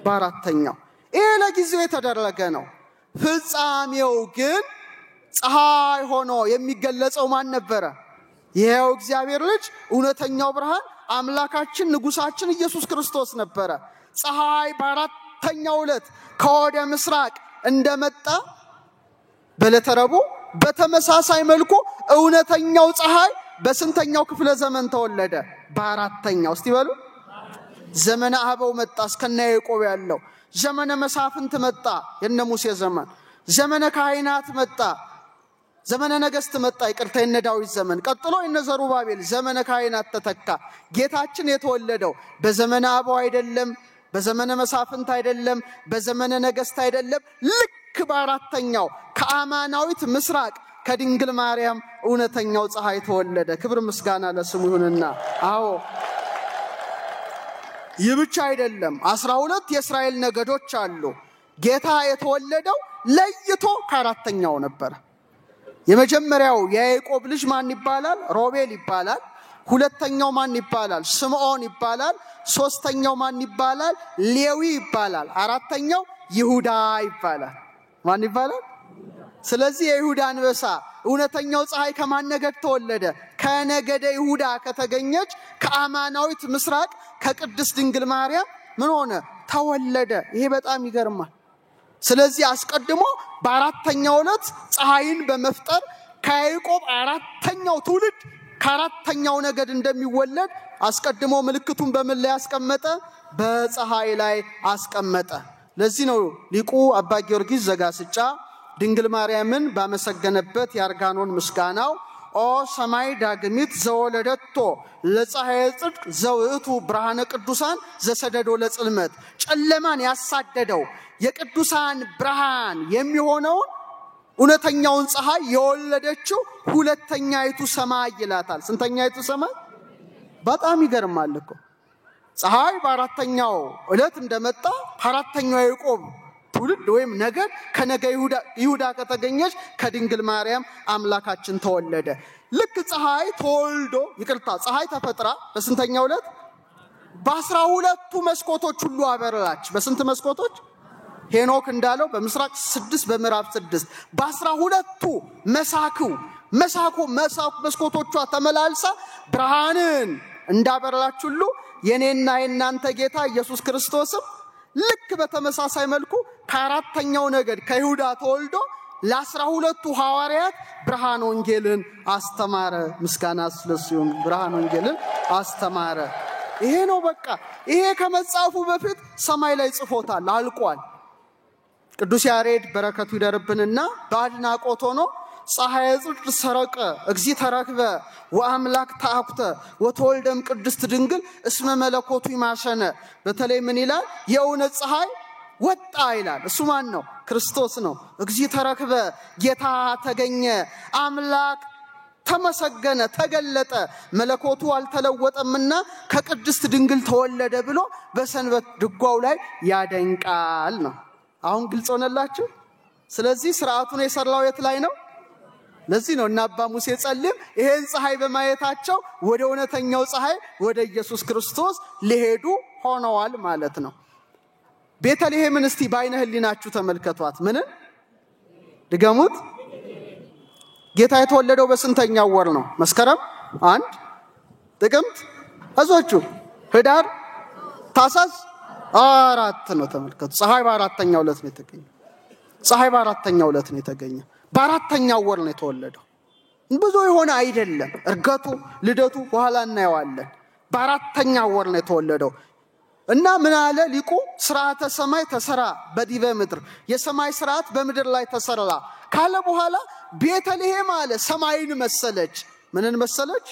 በአራተኛው ይሄ ለጊዜው የተደረገ ነው ፍጻሜው ግን ፀሐይ ሆኖ የሚገለጸው ማን ነበረ ይሄው እግዚአብሔር ልጅ እውነተኛው ብርሃን አምላካችን ንጉሳችን ኢየሱስ ክርስቶስ ነበረ ፀሐይ በአራተኛው ዕለት ከወደ ምስራቅ እንደመጣ በለተረቡ በተመሳሳይ መልኩ እውነተኛው ፀሐይ በስንተኛው ክፍለ ዘመን ተወለደ በአራተኛው እስቲ በሉ ዘመነ አበው መጣ እስከነ ያዕቆብ ያለው ዘመነ መሳፍንት መጣ የነ ሙሴ ዘመን ዘመነ ካህናት መጣ ዘመነ ነገስት መጣ ይቅርታ የነ ዳዊት ዘመን ቀጥሎ የነ ዘሩባቤል ዘመነ ካህናት ተተካ ጌታችን የተወለደው በዘመነ አበው አይደለም በዘመነ መሳፍንት አይደለም በዘመነ ነገስት አይደለም ልክ በአራተኛው ከአማናዊት ምስራቅ ከድንግል ማርያም እውነተኛው ፀሐይ ተወለደ ክብር ምስጋና ለስሙ ይሁንና አዎ ይብቻ አይደለም 12 የእስራኤል ነገዶች አሉ ጌታ የተወለደው ለይቶ ከአራተኛው ነበር የመጀመሪያው የያዕቆብ ልጅ ማን ይባላል ሮቤል ይባላል ሁለተኛው ማን ይባላል ስምዖን ይባላል ሶስተኛው ማን ይባላል ሌዊ ይባላል አራተኛው ይሁዳ ይባላል ማን ይባላል ስለዚህ የይሁዳ አንበሳ እውነተኛው ፀሐይ ከማን ነገድ ተወለደ ከነገደ ይሁዳ ከተገኘች ከአማናዊት ምስራቅ ከቅድስት ድንግል ማርያም ምን ሆነ ተወለደ ይሄ በጣም ይገርማል ስለዚህ አስቀድሞ በአራተኛው ዕለት ፀሐይን በመፍጠር ከያዕቆብ አራተኛው ትውልድ ከአራተኛው ነገድ እንደሚወለድ አስቀድሞ ምልክቱን በምን ላይ አስቀመጠ በፀሐይ ላይ አስቀመጠ ለዚህ ነው ሊቁ አባ ጊዮርጊስ ዘጋስጫ ድንግል ማርያምን ባመሰገነበት ያርጋኖን ምስጋናው ኦ ሰማይ ዳግሚት ዘወለደቶ ለፀሐይ ጽድቅ ዘውእቱ ብርሃነ ቅዱሳን ዘሰደዶ ለጽልመት ጨለማን ያሳደደው የቅዱሳን ብርሃን የሚሆነው እውነተኛውን ፀሐይ የወለደችው ሁለተኛይቱ ሰማይ ይላታል ስንተኛይቱ ሰማይ በጣም ይገርማል እኮ ፀሐይ በአራተኛው ዕለት እንደመጣ አራተኛው ያዕቆብ ትውልድ ወይም ነገድ ከነገ ይሁዳ ከተገኘች ከድንግል ማርያም አምላካችን ተወለደ። ልክ ፀሐይ ፀሐይ ተፈጥራ በስንተኛው ዕለት? በ12ቱ መስኮቶች ሁሉ አበራች። በስንት መስኮቶች? ሄኖክ እንዳለው በምስራቅ 6 በምዕራብ 6 በ12ቱ መስኮቶቿ ተመላልሳ ብርሃንን እንዳበራች ሁሉ የኔና የናንተ ጌታ ኢየሱስ ክርስቶስም ልክ በተመሳሳይ መልኩ ከአራተኛው ነገድ ከይሁዳ ተወልዶ ለ12ቱ ሐዋርያት ብርሃን ወንጌልን አስተማረ። ምስጋና ስለሱ ይሁን። ብርሃን ወንጌልን አስተማረ። ይሄ ነው በቃ። ይሄ ከመጻፉ በፊት ሰማይ ላይ ጽፎታል፣ አልቋል። ቅዱስ ያሬድ በረከቱ ይደርብንና በአድናቆት ሆኖ ፀሐይ ጽድቅ ሰረቀ እግዚእ ተረክበ ወአምላክ ተአኩተ ወተወልደም ቅድስት ድንግል እስመ መለኮቱ ይማሸነ። በተለይ ምን ይላል? የእውነት ፀሐይ ወጣ ይላል። እሱ ማን ነው? ክርስቶስ ነው። እግዚእ ተረክበ ጌታ ተገኘ፣ አምላክ ተመሰገነ፣ ተገለጠ፣ መለኮቱ አልተለወጠምና ከቅድስት ድንግል ተወለደ ብሎ በሰንበት ድጓው ላይ ያደንቃል ነው። አሁን ግልጽ ሆነላችሁ? ስለዚህ ሥርዓቱን የሰራው የት ላይ ነው? ለዚህ ነው እና አባ ሙሴ ጸልም ይሄን ፀሐይ በማየታቸው ወደ እውነተኛው ፀሐይ ወደ ኢየሱስ ክርስቶስ ሊሄዱ ሆነዋል ማለት ነው። ቤተልሔምን እስቲ በዓይነ ሕሊናችሁ ተመልከቷት። ምን ድገሙት? ጌታ የተወለደው በስንተኛው ወር ነው? መስከረም 1 ጥቅምት አዞቹ ህዳር ታኅሳስ 4 ነው። ተመልከቱ። ፀሐይ በአራተኛው ዕለት ነው የተገኘው። በአራተኛው ወር ነው የተወለደው። ብዙ የሆነ አይደለም። እርገቱ ልደቱ በኋላ እናየዋለን። በአራተኛው ወር ነው የተወለደው እና ምን አለ ሊቁ? ሥርዓተ ሰማይ ተሰራ በዲበ ምድር፣ የሰማይ ሥርዓት በምድር ላይ ተሰራ ካለ በኋላ ቤተልሔም አለ ሰማይን መሰለች። ምንን መሰለች?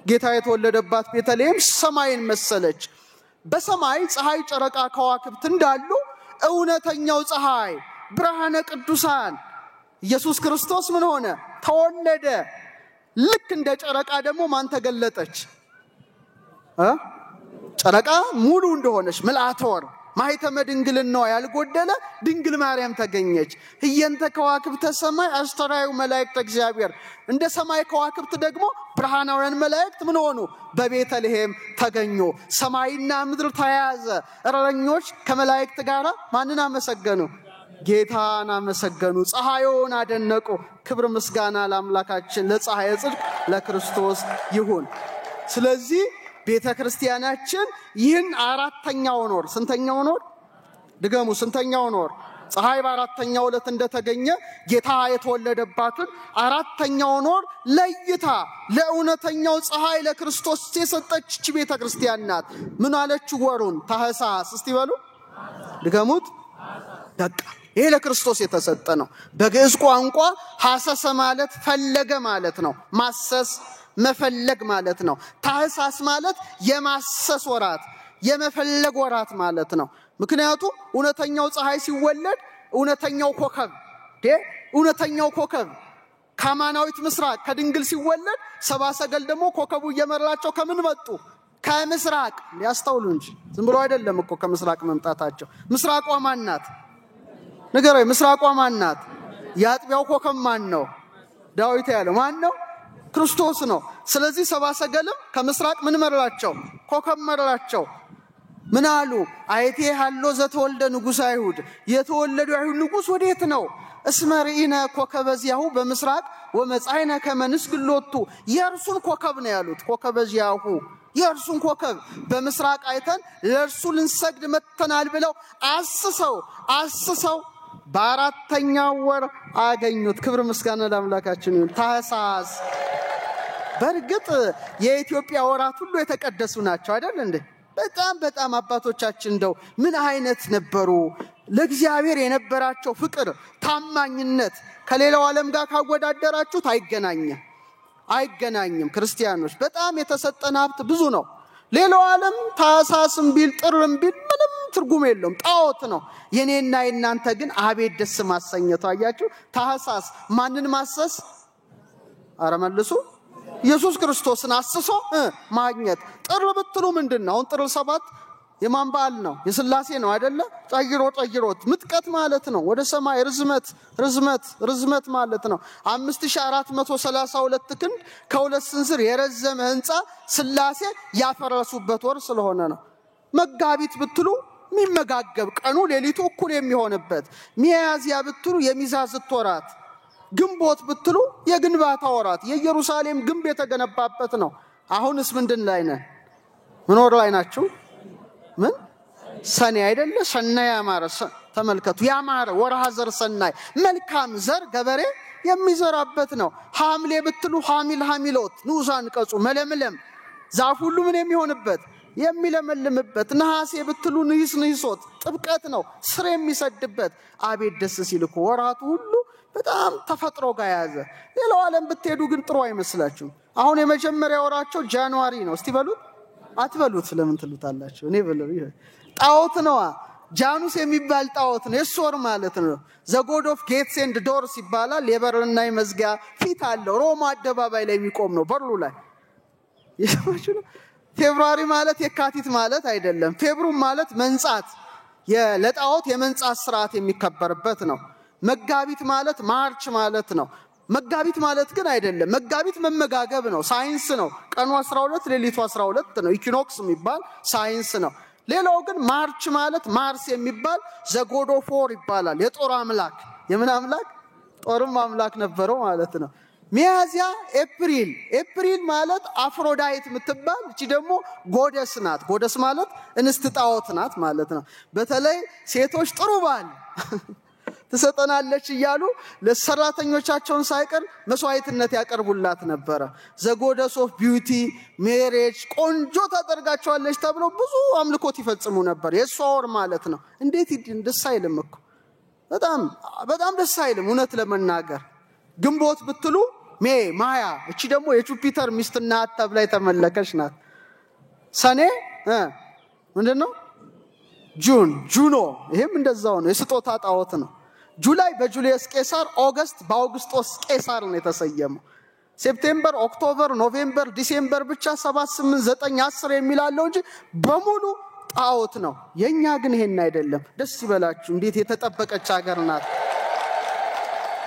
ጌታ የተወለደባት ቤተልሔም ሰማይን መሰለች። በሰማይ ፀሐይ፣ ጨረቃ፣ ከዋክብት እንዳሉ እውነተኛው ፀሐይ ብርሃነ ቅዱሳን ኢየሱስ ክርስቶስ ምን ሆነ? ተወለደ። ልክ እንደ ጨረቃ ደግሞ ማን ተገለጠች? ጨረቃ ሙሉ እንደሆነች ምልአተ ወር ማኅተመ ድንግልናዋ ያልጎደለ ድንግል ማርያም ተገኘች። ህየንተ ከዋክብተ ሰማይ አስተራዩ መላእክተ እግዚአብሔር። እንደ ሰማይ ከዋክብት ደግሞ ብርሃናውያን መላእክት ምን ሆኑ? በቤተልሔም ተገኙ። ሰማይና ምድር ተያያዘ። እረኞች ከመላእክት ጋር ማንን አመሰገኑ? ጌታን አመሰገኑ። ፀሐዩን አደነቁ። ክብር ምስጋና ለአምላካችን ለፀሐየ ጽድቅ ለክርስቶስ ይሁን። ስለዚህ ቤተ ክርስቲያናችን ይህን አራተኛውን ወር ስንተኛውን ወር ድገሙ? ስንተኛውን ወር? ፀሐይ በአራተኛው ዕለት እንደተገኘ ጌታ የተወለደባትን አራተኛውን ወር ለይታ ለእውነተኛው ፀሐይ ለክርስቶስ የሰጠች ቤተ ክርስቲያን ናት። ምን አለች? ወሩን ታኅሳስ። እስቲ በሉ ድገሙት። በቃ ይሄ ለክርስቶስ የተሰጠ ነው። በግዕዝ ቋንቋ ሐሰሰ ማለት ፈለገ ማለት ነው። ማሰስ መፈለግ ማለት ነው። ታኅሳስ ማለት የማሰስ ወራት የመፈለግ ወራት ማለት ነው። ምክንያቱም እውነተኛው ፀሐይ ሲወለድ እውነተኛው ኮከብ ከአማናዊት ምስራቅ ከድንግል ሲወለድ ሰባ ሰገል ደግሞ ኮከቡ እየመራቸው ከምን መጡ? ከምስራቅ። ሊያስተውሉ እንጂ ዝም ብሎ አይደለም እኮ ከምስራቅ መምጣታቸው። ምስራቋ ማን ናት? ንገረኝ። ምስራቋ ማን ናት? የአጥቢያው ኮከብ ማን ነው? ዳዊት ያለው ማን ነው? ክርስቶስ ነው። ስለዚህ ሰባ ሰገልም ከምስራቅ ምን መራቸው? ኮከብ መራቸው። ምን አሉ? አይቴ ሃሎ ዘተወልደ ንጉሥ አይሁድ፣ የተወለደው አይሁድ ንጉሥ ወዴት ነው? እስመ ርኢነ ኮከበ ዚአሁ በምስራቅ ወመጻእነ ከመ ንስግድ ሎቱ። የእርሱን ኮከብ ነው ያሉት። ኮከበ ዚአሁ የእርሱን ኮከብ በምስራቅ አይተን ለእርሱ ልንሰግድ መጥተናል ብለው አስሰው በአራተኛው ወር አገኙት። ክብር ምስጋና ለአምላካችን ይሁን። ታኅሳስ በእርግጥ የኢትዮጵያ ወራት ሁሉ የተቀደሱ ናቸው አይደል እንዴ? በጣም አባቶቻችን እንደው ምን አይነት ነበሩ! ለእግዚአብሔር የነበራቸው ፍቅር፣ ታማኝነት ከሌላው ዓለም ጋር ካወዳደራችሁት አይገናኝም። ክርስቲያኖች በጣም የተሰጠን ሀብት ብዙ ነው። ሌላው ዓለም ታኅሳስም ቢል ጥርም ቢል ምንም ትርጉም የለውም፣ ጣዖት ነው። የኔና የናንተ ግን አቤት ደስ ማሰኘቱ! አያችሁ? ታኅሳስ ማንን ማሰስ? አረ መልሱ። ኢየሱስ ክርስቶስን አስሶ ማግኘት። ጥር ብትሉ ምንድነው? አሁን ጥር 7 የማን በዓል ነው? የሥላሴ ነው አይደለ? ጠይሮት ምጥቀት ማለት ነው። ወደ ሰማይ ርዝመት ማለት ነው። 5432 ክንድ ከሁለት ስንዝር የረዘመ ህንጻ ሥላሴ ያፈረሱበት ወር ስለሆነ ነው። መጋቢት ብትሉ የሚመጋገብ ቀኑ ሌሊቱ እኩል የሚሆንበት፣ ሚያዝያ ብትሉ የሚዛዝት ወራት፣ ግንቦት ብትሉ የግንባታ ወራት የኢየሩሳሌም ግንብ የተገነባበት ነው። አሁንስ ምንድን ላይ ነን? ምን ወር ላይ ናችሁ? ምን ሰኔ አይደለ? ሰናይ ያማረ ተመልከቱ። ያማረ ወርሃ ዘር ሰናይ መልካም ዘር ገበሬ የሚዘራበት ነው። ሐምሌ ብትሉ ሐሚሎት ንዑሳን ቀጹ መለምለም ዛፍ ሁሉ ምን የሚሆንበት የሚለመልምበት። ነሐሴ ብትሉ ንሂሶት ጥብቀት ነው ስር የሚሰድበት። አቤት ደስ ሲል እኮ ወራቱ ሁሉ በጣም ተፈጥሮ ጋር ያዘ። ሌላው ዓለም ብትሄዱ ግን ጥሩ አይመስላችሁም? አሁን የመጀመሪያ ወራቸው ጃንዋሪ ነው። እስቲ በሉት አትበሉት። ለምን ትሉታላችሁ? እኔ በለው ጣዖት ነው። ጃኑስ የሚባል ጣዖት ነው። የሶር ማለት ነው። ዘጎድ ኦፍ ጌትስ ኤንድ ዶርስ ይባላል። የበርና የመዝጊያ ፊት አለው። ሮማ አደባባይ ላይ የሚቆም ነው በሩ ላይ። ፌብሩዋሪ ማለት የካቲት ማለት አይደለም። ፌብሩ ማለት መንጻት፣ ለጣዖት የመንጻት ስርዓት የሚከበርበት ነው። መጋቢት ማለት ማርች ማለት ነው። መጋቢት ማለት ግን አይደለም። መጋቢት መመጋገብ ነው፣ ሳይንስ ነው። ቀኑ 12 ሌሊቱ 12 ነው። ኢኩኖክስ የሚባል ሳይንስ ነው። ሌላው ግን ማርች ማለት ማርስ የሚባል ዘጎዶፎር ይባላል። የጦር አምላክ። የምን አምላክ? ጦርም አምላክ ነበረው ማለት ነው። ሚያዝያ ኤፕሪል ማለት አፍሮዳይት የምትባል እቺ ደግሞ ጎደስ ናት። ጎደስ ማለት እንስት ጣዖት ናት ማለት ነው። በተለይ ሴቶች ጥሩ ባል ትሰጠናለች እያሉ ለሰራተኞቻቸውን ሳይቀር መስዋዕትነት ያቀርቡላት ነበር። ዘጎደስ ኦፍ ቢዩቲ ሜሬጅ ቆንጆ ታደርጋቸዋለች ተብሎ ብዙ አምልኮት ይፈጽሙ ነበር። የሷ ወር ማለት ነው። እንዴት ደስ አይልም እኮ በጣም ደስ አይልም እውነት ለመናገር። ግንቦት ብትሉ ማያ እቺ ደግሞ የጁፒተር ሚስትና ተብላ የተመለከች ናት። ሰኔ ምንድነው? ጁኖ ይሄም እንደዛው ነው። የስጦታ ጣዖት ነው። ጁላይ በጁሊየስ ቄሳር፣ ኦገስት በአውግስጦስ ቄሳር ነው የተሰየመው። ሴፕቴምበር፣ ኦክቶበር፣ ኖቬምበር፣ ዲሴምበር ብቻ 7 8 9 10 የሚላለው እንጂ በሙሉ ጣዖት ነው። የኛ ግን ይሄን አይደለም። ደስ ይበላችሁ። እንዴት የተጠበቀች ሀገር ናት!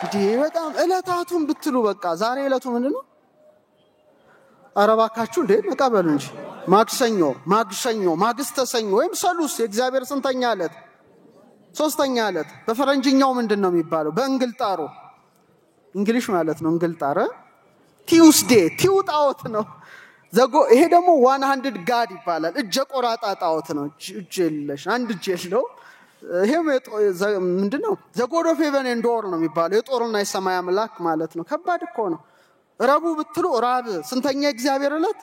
እንዴ በጣም እለታቱን ብትሉ በቃ ዛሬ እለቱ ምንድነው? አረባካችሁ እንዴ መቀበሉ እንጂ ማክሰኞ፣ ማግስተ ሰኞ ወይም ሰሉስ የእግዚአብሔር ስንተኛ ዕለት? ሶስተኛ ዕለት። በፈረንጅኛው ምንድነው የሚባለው? በእንግልጣሮ እንግሊሽ ማለት ነው። እንግልጣረ ቲውስዴ ቲው ጣዖት ነው። ይሄ ደግሞ 100 ጋድ ይባላል። እጀ ቆራጣ ጣዖት ነው። እጅ የለሽ አንድ እጅ የለው። ይሄ ምንድነው? ዘጎድ ኦፍ ሄቨን ኤንድ ዶር ነው የሚባለው። የጦርና የሰማይ አምላክ ማለት ነው። ከባድ እኮ ነው። ረቡ ብትሉ ራብ ስንተኛ እግዚአብሔር ዕለት?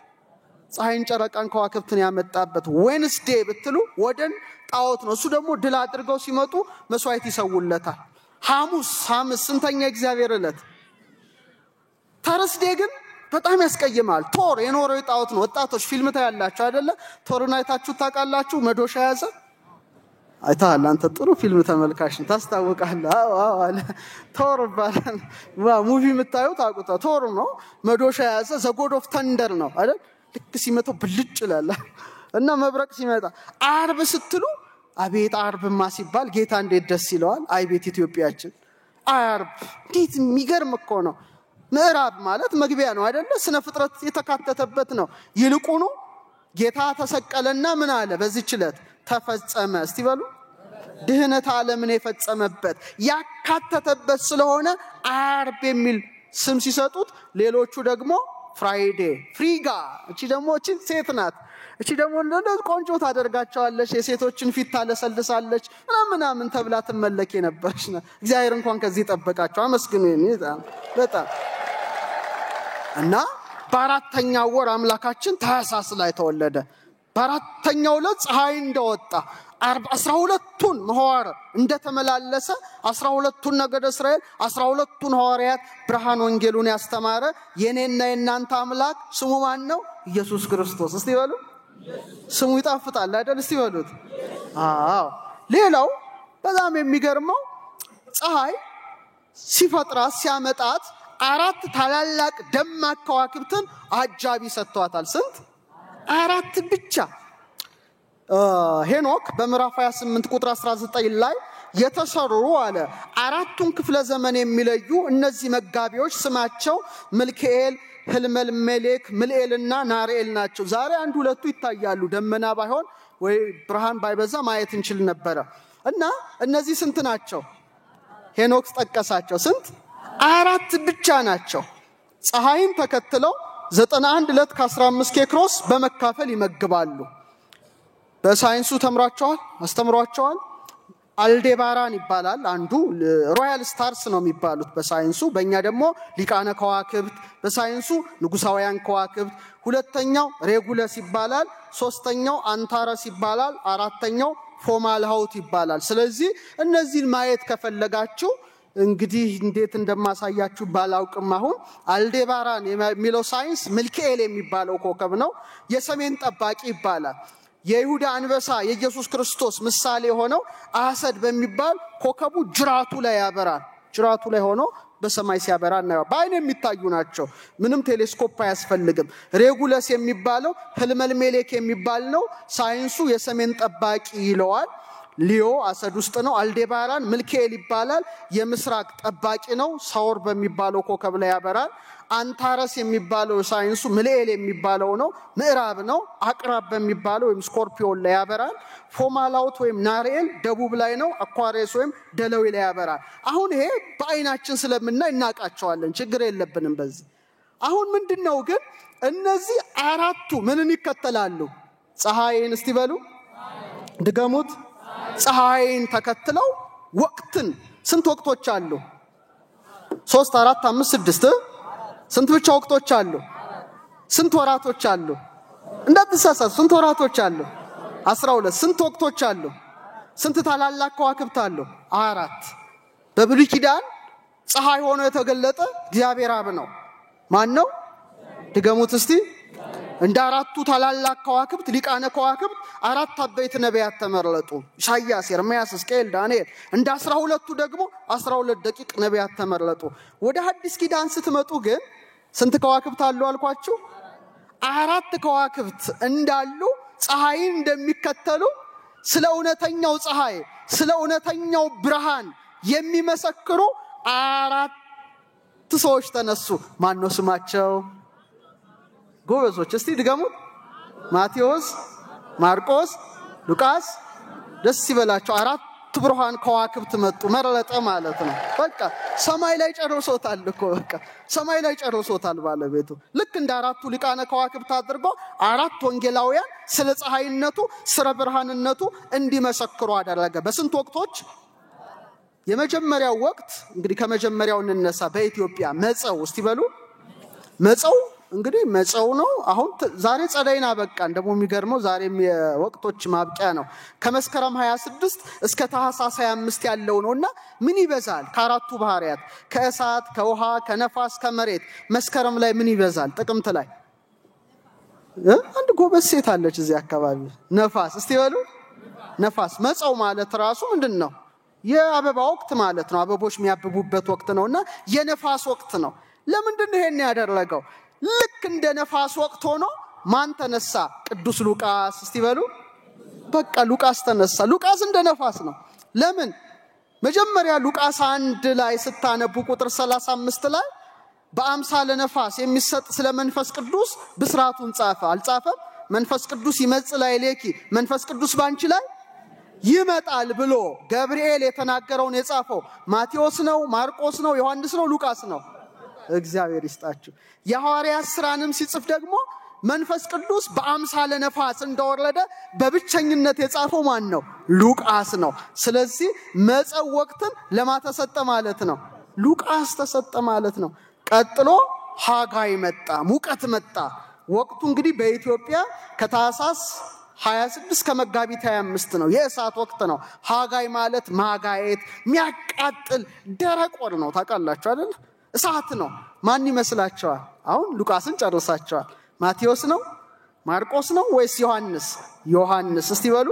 ፀሐይን ጨረቃን ከዋክብትን ያመጣበት። ዌንስዴ ብትሉ ወደን ጣዖት ነው። እሱ ደግሞ ድል አድርገው ሲመጡ መስዋዕት ይሰውለታል። ሐሙስ ስንተኛ እግዚአብሔር ዕለት? ተርስዴ ግን በጣም ያስቀይማል። ቶር የኖርዌይ ጣዖት ነው። ወጣቶች ፊልም ታያላችሁ አይደለ? ቶርን አይታችሁ ታውቃላችሁ? መዶሻ ያዘ አይታል። አንተ ጥሩ ፊልም ተመልካች ነህ ታስታውቃለህ። አዎ አለ ቶር ባላን ሙቪ የምታዩት አቁጣ ቶር ነው። መዶሻ ያዘ ዘጎድ ኦፍ ተንደር ነው አይደል? ልክ ሲመጣው ብልጭ ይላል እና መብረቅ ሲመጣ። አርብ ስትሉ አቤት አርብማ ሲባል ጌታ እንዴት ደስ ይለዋል። አይ ቤት ኢትዮጵያችን አርብ እንዴት የሚገርም እኮ ነው። ምዕራብ ማለት መግቢያ ነው አይደለ? ስነ ፍጥረት የተካተተበት ነው። ይልቁኑ ጌታ ተሰቀለና ምን አለ? በዚህች ዕለት ተፈጸመ። እስቲ በሉ ድህነት ዓለምን የፈጸመበት ያካተተበት ስለሆነ አርብ የሚል ስም ሲሰጡት፣ ሌሎቹ ደግሞ ፍራይዴ ፍሪጋ እቺ ደግሞ እቺ ሴት ናት። እቺ ደግሞ እንደው ቆንጆ ታደርጋቸዋለች፣ የሴቶችን ፊት ታለሰልሳለች ምናምን ተብላ ትመለክ የነበረች ነው። እግዚአብሔር እንኳን ከዚህ ጠበቃቸው። አመስግኑኝ በጣም እና በአራተኛው ወር አምላካችን ታኅሳስ ላይ ተወለደ። በአራተኛው ዕለት ፀሐይ እንደወጣ 12ቱን መዋዕር እንደተመላለሰ 12ቱን ነገደ እስራኤል 12ቱን ሐዋርያት ብርሃን ወንጌሉን ያስተማረ የኔና የናንተ አምላክ ስሙ ማን ነው? ኢየሱስ ክርስቶስ። እስቲ በሉ ስሙ ይጣፍጣል አይደል? እስቲ በሉት። አዎ ሌላው በጣም የሚገርመው ፀሐይ ሲፈጥራት ሲያመጣት 4 ታላላቅ ደማቅ ከዋክብትን አጃቢ ሰጥቷታል። ስንት? 4 ብቻ። ሄኖክ በምዕራፍ 28 ቁጥር 19 ላይ የተሰሩ አለ 4ቱን ክፍለ ዘመን የሚለዩ እነዚህ መጋቢዎች ስማቸው ሚልክኤል፣ ህልመልሜሌክ፣ ምልኤልና ናርኤል ናቸው። ዛሬ አንድ ሁለቱ ይታያሉ። ደመና ባይሆን ወይ ብርሃን ባይበዛ ማየት እንችል ነበር። እና እነዚህ ስንት ናቸው? ሄኖክ ጠቀሳቸው። ስንት? 4 ብቻ ናቸው። ፀሐይን ተከትለው 91 ዕለት ከ15 ኬክሮስ በመካፈል ይመግባሉ። በሳይንሱ ተምሯቸዋል፣ አስተምሯቸዋል። አልዴባራን ይባላል አንዱ። ሮያል ስታርስ ነው የሚባሉት በሳይንሱ። በእኛ ደግሞ ሊቃነ ከዋክብት፣ በሳይንሱ ንጉሳውያን ከዋክብት። ሁለተኛው ሬጉለስ ይባላል፣ ሶስተኛው አንታረስ ይባላል፣ አራተኛው ፎማልሃውት ይባላል። ስለዚህ እነዚህን ማየት ከፈለጋችሁ እንግዲህ እንዴት እንደማሳያችሁ ባላውቅም አሁን አልዴባራን የሚለው ሳይንስ ሚልክኤል የሚባለው ኮከብ ነው። የሰሜን ጠባቂ ይባላል። የይሁዳ አንበሳ የኢየሱስ ክርስቶስ ምሳሌ ሆነው አሰድ በሚባል ኮከቡ ጅራቱ ላይ ያበራል። ጅራቱ ላይ ሆኖ በሰማይ ሲያበራ ነው። በአይን የሚታዩ ናቸው። ምንም ቴሌስኮፕ አያስፈልግም። ሬጉለስ የሚባለው ህልመልሜሌክ የሚባል ነው። ሳይንሱ የሰሜን ጠባቂ ይለዋል። ሊዮ አሰድ ውስጥ ነው። አልዴባራን ሚልክኤል ይባላል። የምስራቅ ጠባቂ ነው። ሳውር በሚባለው ኮከብ ላይ ያበራል። አንታረስ የሚባለው ሳይንሱ ምልኤል የሚባለው ነው። ምዕራብ ነው። አቅራብ በሚባለው ወይም ስኮርፒዮን ላይ ያበራል። ፎማላውት ወይም ናርኤል ደቡብ ላይ ነው። አኳሪየስ ወይም ደለዌ ላይ ያበራል። አሁን ይሄ በአይናችን ስለምናይ እናቃቸዋለን። ችግር የለብንም በዚህ። አሁን ምንድነው ግን እነዚህ 4ቱ ምንን ይከተላሉ? ፀሐይን እስቲ በሉ ድገሙት። ፀሐይን ተከትለው ወቅትን። ስንት ወቅቶች አሉ? 3 4 5 6 ስንት ብቻ ወቅቶች አሉ? ስንት ወራቶች አሉ? እንዳትሳሳቱ። ስንት ወራቶች አሉ? 12 ስንት ወቅቶች አሉ? ስንት ታላላቅ ከዋክብት አሉ? 4 በብሉይ ኪዳን ፀሐይ ሆኖ የተገለጠ እግዚአብሔር አብ ነው። ማን ነው? ድገሙት እስቲ። እንደ 4ቱ ታላላቅ ከዋክብት ሊቃነ ከዋክብት 4 አበይት ነቢያት ተመረጡ። ኢሳይያስ፣ ኤርምያስ፣ ሕዝቅኤል፣ ዳንኤል። እንደ 12ቱ ደግሞ 12 ደቂቅ ነቢያት ተመረጡ። ወደ ሐዲስ ኪዳን ስትመጡ ግን ስንት ከዋክብት አሉ አልኳችሁ? 4 ከዋክብት እንዳሉ ፀሐይን እንደሚከተሉ ስለ እውነተኛው ፀሐይ ስለ እውነተኛው ብርሃን የሚመሰክሩ 4 ሰዎች ተነሱ። ማን ነው ስማቸው? ጎበዞች እስቲ ድገሙት። ማቴዎስ፣ ማርቆስ፣ ሉቃስ። ደስ ይበላቸው። 4 ብርሃን ከዋክብት መጡ። መረለጠ ማለት ነው። በቃ ሰማይ ላይ ጨርሶታል እኮ። በቃ ሰማይ ላይ ጨርሶታል ባለቤቱ። ልክ እንደ 4ቱ ሊቃነ ከዋክብት አድርጎ 4 ወንጌላውያን ስለ ፀሐይነቱ ስለ ብርሃንነቱ እንዲመሰክሩ አደረገ። በስንት ወቅቶች? የመጀመሪያው ወቅት እንግዲህ ከመጀመሪያው እንነሳ። በኢትዮጵያ መጸው እስቲ በሉ። መጸው እንግዲህ መጸው ነው። አሁን ዛሬ ጸደይና በቃን። ደግሞ የሚገርመው ዛሬም የወቅቶች ማብቂያ ነው። ከመስከረም 26 እስከ ታህሳስ 25 ያለው ነውና ምን ይበዛል? ከ4ቱ ባህሪያት ከእሳት፣ ከውሃ፣ ከነፋስ፣ ከመሬት መስከረም ላይ ምን ይበዛል? ጥቅምት ላይ አንድ ጎበዝ ሴት አለች እዚህ አካባቢ። ነፋስ እስቲ በሉ። ነፋስ መጸው ማለት ራሱ ምንድነው? የአበባ ወቅት ማለት ነው። አበቦች የሚያብቡበት ወቅት ነውና የነፋስ ወቅት ነው። ለምንድን ነው ይሄን ያደረገው? ልክ እንደ ነፋስ ወቅት ሆኖ ማን ተነሳ? ቅዱስ ሉቃስ እስቲ በሉ። በቃ ሉቃስ ተነሳ። ሉቃስ እንደ ነፋስ ነው። ለምን? መጀመሪያ ሉቃስ 1 ላይ ስታነቡ ቁጥር 35 ላይ በአምሳለ ነፋስ የሚሰጥ ስለ መንፈስ ቅዱስ ብስራቱን ጻፈ። አልጻፈም? መንፈስ ቅዱስ ይመጽእ ላዕሌኪ፣ መንፈስ ቅዱስ ባንቺ ላይ ይመጣል ብሎ ገብርኤል የተናገረውን የጻፈው ማቴዎስ ነው? ማርቆስ ነው? ዮሐንስ ነው? ሉቃስ ነው? እግዚአብሔር ይስጣችሁ። የሐዋርያት ሥራንም ሲጽፍ ደግሞ መንፈስ ቅዱስ በአምሳለ ነፋስ እንደወረደ በብቸኝነት የጻፈው ማን ነው? ሉቃስ ነው። ስለዚህ መጸው ወቅትን ለማተሰጠ ማለት ነው? ሉቃስ ተሰጠ ማለት ነው። ቀጥሎ ሐጋይ መጣ፣ ሙቀት መጣ። ወቅቱ እንግዲህ በኢትዮጵያ ከታህሳስ 26 ከመጋቢት 25 ነው። የእሳት ወቅት ነው። ሐጋይ ማለት ማጋየት፣ የሚያቃጥል ደረቅ ወር ነው። ታውቃላችሁ አይደል? እሳት ነው። ማን ይመስላችኋል? አሁን ሉቃስን ጨርሳችኋል። ማቴዎስ ነው? ማርቆስ ነው ወይስ ዮሐንስ? ዮሐንስ እስቲ በሉ።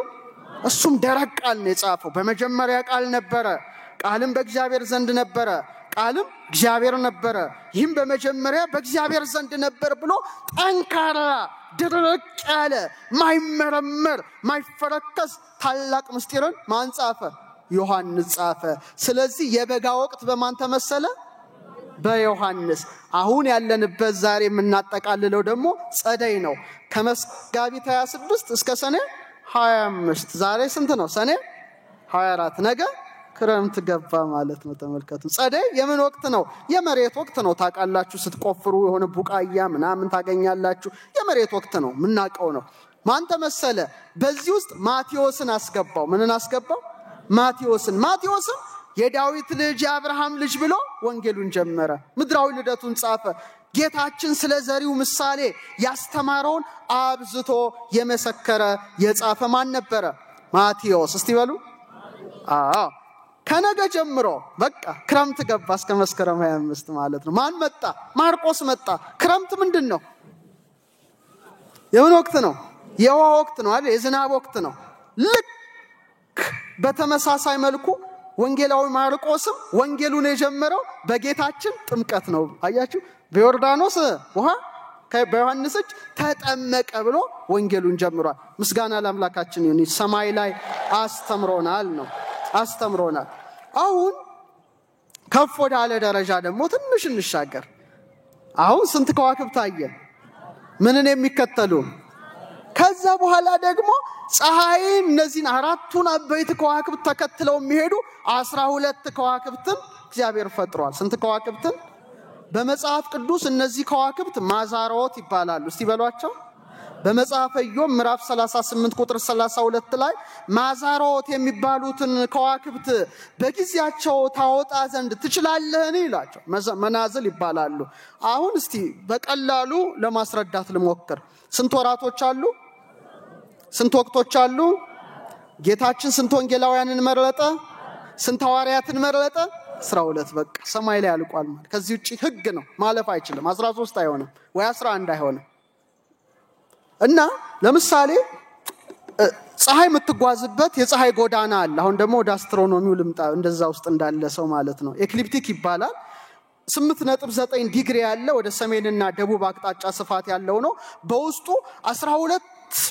እሱም ደረቅ ቃል ነው የጻፈው። በመጀመሪያ ቃል ነበረ፣ ቃልም በእግዚአብሔር ዘንድ ነበረ፣ ቃልም እግዚአብሔር ነበረ ይህም በመጀመሪያ በእግዚአብሔር ዘንድ ነበር ብሎ ጠንካራ ድርቅ ያለ ማይመረመር ማይፈረከስ ታላቅ ምስጢርን ማን ጻፈ? ዮሐንስ ጻፈ። ስለዚህ የበጋ ወቅት በማን ተመሰለ? በዮሐንስ። አሁን ያለንበት ዛሬ የምናጠቃልለው ደግሞ ጸደይ ነው። ከመስጋቢት 26 እስከ ሰኔ 25። ዛሬ ስንት ነው? ሰኔ 24። ነገ ክረምት ገባ ማለት ነው። ተመልከቱ። ጸደይ የምን ወቅት ነው? የመሬት ወቅት ነው። ታውቃላችሁ፣ ስትቆፍሩ የሆነ ቡቃያ ምናምን ታገኛላችሁ። የመሬት ወቅት ነው፣ ምናቀው ነው። ማን ተመሰለ? በዚህ ውስጥ ማቴዎስን አስገባው። ምንን አስገባው? ማቴዎስን የዳዊት ልጅ የአብርሃም ልጅ ብሎ ወንጌሉን ጀመረ። ምድራዊ ልደቱን ጻፈ። ጌታችን ስለ ዘሪው ምሳሌ ያስተማረውን አብዝቶ የመሰከረ የጻፈ ማን ነበረ? ማቴዎስ። እስቲ በሉ ከነገ ጀምሮ በቃ ክረምት ገባ እስከ መስከረም 25 ማለት ነው። ማን መጣ? ማርቆስ መጣ። ክረምት ምንድነው? የምን ወቅት ነው? የውሃ ወቅት ነው አይደል? የዝናብ ወቅት ነው። ልክ በተመሳሳይ መልኩ ወንጌላዊ ማርቆስም ወንጌሉን የጀመረው በጌታችን ጥምቀት ነው። አያችሁ፣ በዮርዳኖስ ውሃ በዮሐንስ እጅ ተጠመቀ ብሎ ወንጌሉን ጀምሯል። ምስጋና ለአምላካችን ይሁን። ሰማይ ላይ አስተምሮናል። አሁን ከፍ ወዳለ ደረጃ ደግሞ ትንሽ እንሻገር። አሁን ስንት ከዋክብት አየን? ምንን የሚከተሉ? ከዛ በኋላ ደግሞ ፀሐይ እነዚህን አራቱን አበይት ከዋክብት ተከትለው የሚሄዱ 12 ከዋክብትን እግዚአብሔር ፈጥሯል። ስንት ከዋክብትን? በመጽሐፍ ቅዱስ እነዚህ ከዋክብት ማዛሮት ይባላሉ። እስቲ በሏቸው። በመጽሐፈ ኢዮብ ምዕራፍ 38 ቁጥር 32 ላይ ማዛሮት የሚባሉትን ከዋክብት በጊዜያቸው ታወጣ ዘንድ ትችላለህን ይላቸው። መናዝል ይባላሉ። አሁን እስቲ በቀላሉ ለማስረዳት ልሞክር። ስንት ወራቶች አሉ? ስንት ወቅቶች አሉ? ጌታችን ስንት ወንጌላውያንን መረጠ? ስንት ሐዋርያትን መረጠ? 12። በቃ ሰማይ ላይ አልቋል ማለት። ከዚህ ውጪ ህግ ነው፣ ማለፍ አይችልም። 13 አይሆንም ወይ 11 አይሆንም። እና ለምሳሌ ፀሐይ የምትጓዝበት የፀሐይ ጎዳና አለ። አሁን ደግሞ ወደ አስትሮኖሚው ልምጣ፣ እንደዛ ውስጥ እንዳለ ሰው ማለት ነው። ኤክሊፕቲክ ይባላል። 8.9 ዲግሪ ያለ ወደ ሰሜንና ደቡብ አቅጣጫ ስፋት ያለው ነው። በውስጡ 12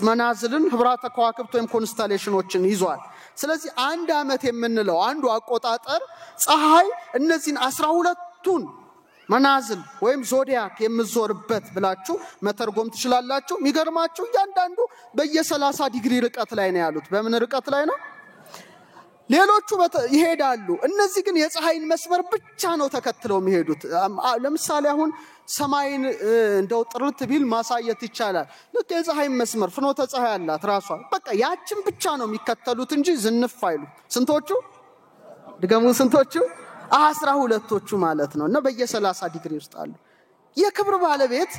መናዝልን ህብራተ ከዋክብት ወይም ኮንስታሌሽኖችን ይዟል። ስለዚህ አንድ አመት የምንለው አንዱ አቆጣጠር ፀሐይ እነዚህን 12ቱን መናዝል ወይም ዞዲያክ የምትዞርበት ብላችሁ መተርጎም ትችላላችሁ። የሚገርማችሁ እያንዳንዱ በየ30 ዲግሪ ርቀት ላይ ነው ያሉት። በምን ርቀት ላይ ነው? ሌሎቹ ይሄዳሉ። እነዚህ ግን የፀሐይን መስመር ብቻ ነው ተከትለው የሚሄዱት። ለምሳሌ አሁን ሰማይን እንደው ጥርት ቢል ማሳየት ይቻላል። ልክ የፀሐይን መስመር ፍኖተ ፀሐይ አላት ራሷ። በቃ ያችን ብቻ ነው የሚከተሉት እንጂ ዝንፍ አይሉ። ስንቶቹ? ድገሙ። ስንቶቹ? 12ቶቹ ማለት ነው። እና በየ30 ዲግሪ ውስጥ አሉ። የክብር ባለቤት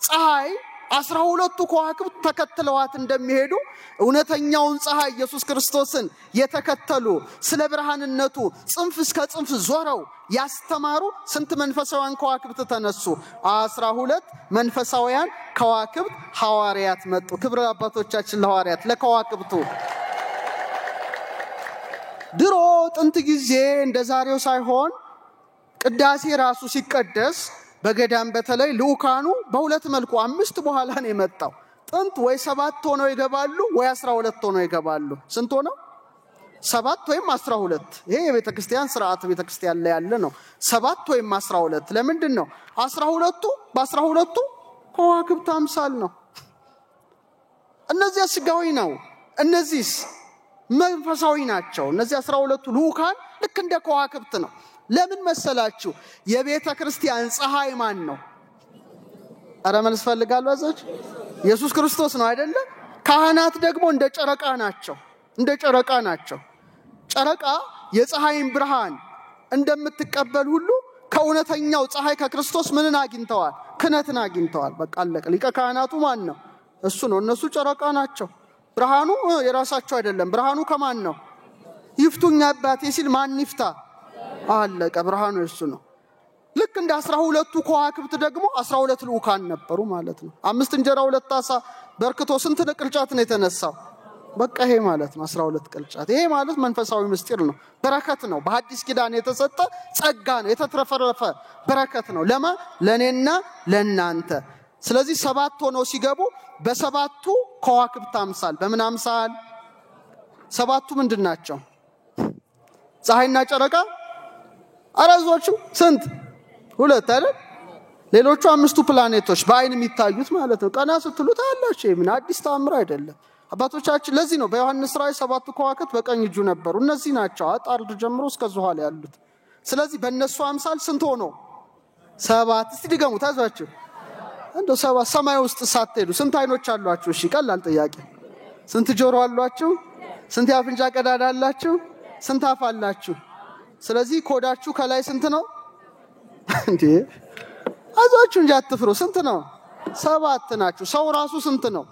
ፀሐይ 12ቱ ከዋክብት ተከትለዋት እንደሚሄዱ እውነተኛውን ፀሐይ ኢየሱስ ክርስቶስን የተከተሉ ስለ ብርሃንነቱ ጽንፍ እስከ ጽንፍ ዞረው ያስተማሩ ስንት መንፈሳውያን ከዋክብት ተነሱ? 12 መንፈሳውያን ከዋክብት ሐዋርያት መጡ። ክብር አባቶቻችን ለሐዋርያት ለከዋክብቱ። ድሮ ጥንት ጊዜ እንደዛሬው ሳይሆን ቅዳሴ ራሱ ሲቀደስ በገዳም በተለይ ልኡካኑ በሁለት መልኩ 5 በኋላ ነው የመጣው። ጥንት ወይ 7 ሆነው ይገባሉ ወይ 12 ሆነው ይገባሉ። ስንት ሆነው? 7 ወይም 12። ይሄ የቤተክርስቲያን ሥርዓት ቤተክርስቲያን ላይ ያለ ነው። 7 ወይም 12። ለምንድን ነው? 12ቱ በ12ቱ ከዋክብት አምሳል ነው። እነዚህ ስጋዊ ነው፣ እነዚህስ መንፈሳዊ ናቸው። እነዚህ 12ቱ ልኡካን ልክ እንደ ከዋክብት ነው። ለምን መሰላችሁ? የቤተ ክርስቲያን ፀሐይ ማን ነው? አረ መልስ ፈልጋለሁ አዛች ኢየሱስ ክርስቶስ ነው አይደለ? ካህናት ደግሞ እንደ ጨረቃ ናቸው። ጨረቃ የፀሐይን ብርሃን እንደምትቀበል ሁሉ ከእውነተኛው ፀሐይ ከክርስቶስ ምንን አግኝተዋል? ክህነትን አግኝተዋል። በቃ አለቀ። ሊቀ ካህናቱ ማን ነው? እሱ ነው። እነሱ ጨረቃ ናቸው። ብርሃኑ የራሳቸው አይደለም። ብርሃኑ ከማን ነው? ይፍቱኝ አባቴ ሲል ማን ይፍታ? አለቀ። ብርሃኑ እሱ ነው። ልክ እንደ 12ቱ ከዋክብት ደግሞ 12 ልኡካን ነበሩ ማለት ነው። 5 እንጀራ 2 ዓሣ በርክቶ ስንት ቅርጫት ነው የተነሳው? በቃ ይሄ ማለት ነው 12 ቅርጫት። ይሄ ማለት መንፈሳዊ ምስጢር ነው፣ በረከት ነው፣ በሐዲስ ኪዳን የተሰጠ ጸጋ ነው፣ የተትረፈረፈ በረከት ነው ለኔና ለናንተ። ስለዚህ 7 ሆነው ሲገቡ በሰባቱ ከዋክብት አምሳል በምን አምሳል? ሰባቱ ምንድናቸው? ፀሐይና ጨረቃ አራዞቹ ስንት? 2 አይደል? ሌሎቹ 5ቱ ፕላኔቶች በአይን የሚታዩት ማለት ነው። ቀና ስትሉት አላችሁ። ምን አዲስ ተአምር አይደለም። አባቶቻችን ለዚህ ነው በዮሐንስ ራእይ 7ቱ ከዋክብት በቀኝ እጁ ነበሩ። እነዚህ ናቸው አጣርድ ጀምሮ እስከ ዙኋላ ያሉት። ስለዚህ በእነሱ አምሳል ስንት ሆኖ? 7። እስቲ ድገሙ ታዛችሁ። እንደው 7 ሰማይ ውስጥ ሳትሄዱ ስንት አይኖች አሏችሁ? እሺ ቀላል ጥያቄ። ስንት ጆሮ አሏችሁ? ስንት አፍንጫ ቀዳዳ አላችሁ? ስንት አፍ አላችሁ? ስለዚህ ኮዳችሁ ከላይ ስንት ነው እንዴ? አዛችሁ እንጂ አትፍሩ። ስንት ነው? 7 ናችሁ። ሰው ራሱ ስንት ነው?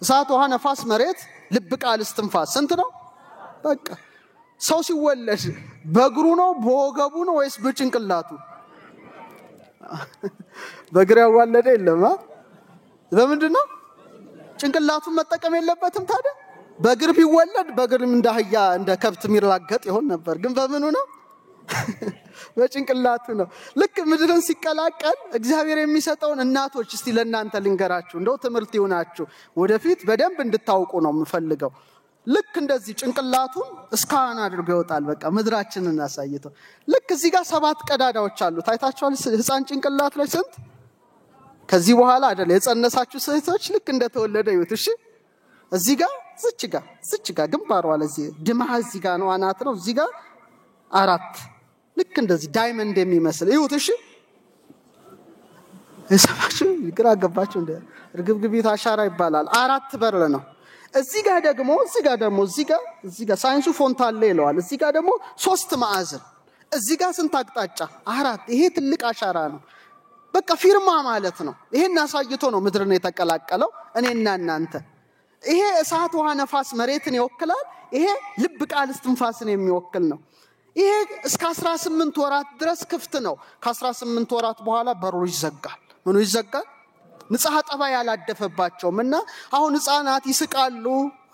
እሳት፣ ውሃ፣ ነፋስ፣ መሬት፣ ልብ፣ ቃል፣ እስትንፋስ ስንት ነው? በቃ ሰው ሲወለድ በእግሩ ነው በወገቡ ነው ወይስ በጭንቅላቱ? በእግር ያዋለደ የለም። ለምንድን ነው ጭንቅላቱን መጠቀም የለበትም ታዲያ? በእግር ቢወለድ በእግርም እንደ አህያ እንደ ከብት ሚራገጥ ይሆን ነበር። ግን በምኑ ነው? በጭንቅላቱ ነው። ልክ ምድርን ሲቀላቀል እግዚአብሔር የሚሰጠውን እናቶች እስቲ ለእናንተ ልንገራችሁ፣ እንደው ትምህርት ይሆናችሁ ወደፊት በደንብ እንድታውቁ ነው የምፈልገው። ልክ እንደዚህ ጭንቅላቱን እስካን አድርጎ ይወጣል። በቃ ምድራችንን አሳይተው። ልክ እዚህ ጋር 7 ቀዳዳዎች አሉ። ታይታችኋል? ህፃን ጭንቅላት ላይ ስንት? ከዚህ በኋላ አይደለ የጸነሳችሁ ሴቶች ልክ እንደተወለደ ይወት። እሺ እዚህ ጋር ዝች ጋር ግንባሯ ለዚህ ድማህ እዚህ ጋር ነው አናት ነው። እዚህ ጋር 4 ልክ እንደዚህ ዳይመንድ የሚመስል ይሁት። እሺ እሰባችሁ ግራ ገባችሁ? እንደ ርግብግቢት አሻራ ይባላል። 4 በር ነው። እዚህ ጋር ሳይንሱ ፎንታሌ ይለዋል። እዚህ ጋር ደግሞ 3 ማዕዘን። እዚህ ጋር ስንት አቅጣጫ? 4። ይሄ ትልቅ አሻራ ነው። በቃ ፊርማ ማለት ነው። ይሄን አሳይቶ ነው ምድርን የተቀላቀለው እኔና እናንተ። ይሄ እሳት፣ ውሃ፣ ነፋስ፣ መሬትን ይወክላል። ይሄ ልብ፣ ቃል፣ እስትንፋስን የሚወክል ነው። ይሄ እስከ 18 ወራት ድረስ ክፍት ነው። ከ18 ወራት በኋላ በሩ ይዘጋል። ምኑ ይዘጋል? ንጽሐ ጠባይ ያላደፈባቸውም እና አሁን ህፃናት ይስቃሉ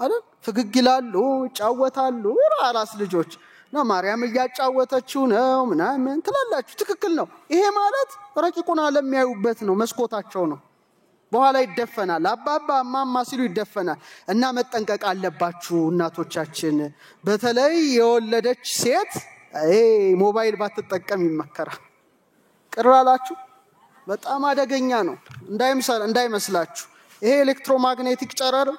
አይደል? ፍግግ ይላሉ፣ ይጫወታሉ። አራስ ልጆች ነው ማርያም እያጫወተችው ነው ምናምን ትላላችሁ። ትክክል ነው። ይሄ ማለት ረቂቁን ዓለም ያዩበት ነው። መስኮታቸው ነው። በኋላ ይደፈናል። አባባ ማማ ሲሉ ይደፈናል። እና መጠንቀቅ አለባችሁ እናቶቻችን። በተለይ የወለደች ሴት ሞባይል ባትጠቀም ይመከራል። ቅራላችሁ በጣም አደገኛ ነው። እንዳይመስላችሁ። ይሄ ኤሌክትሮማግኔቲክ ጨረር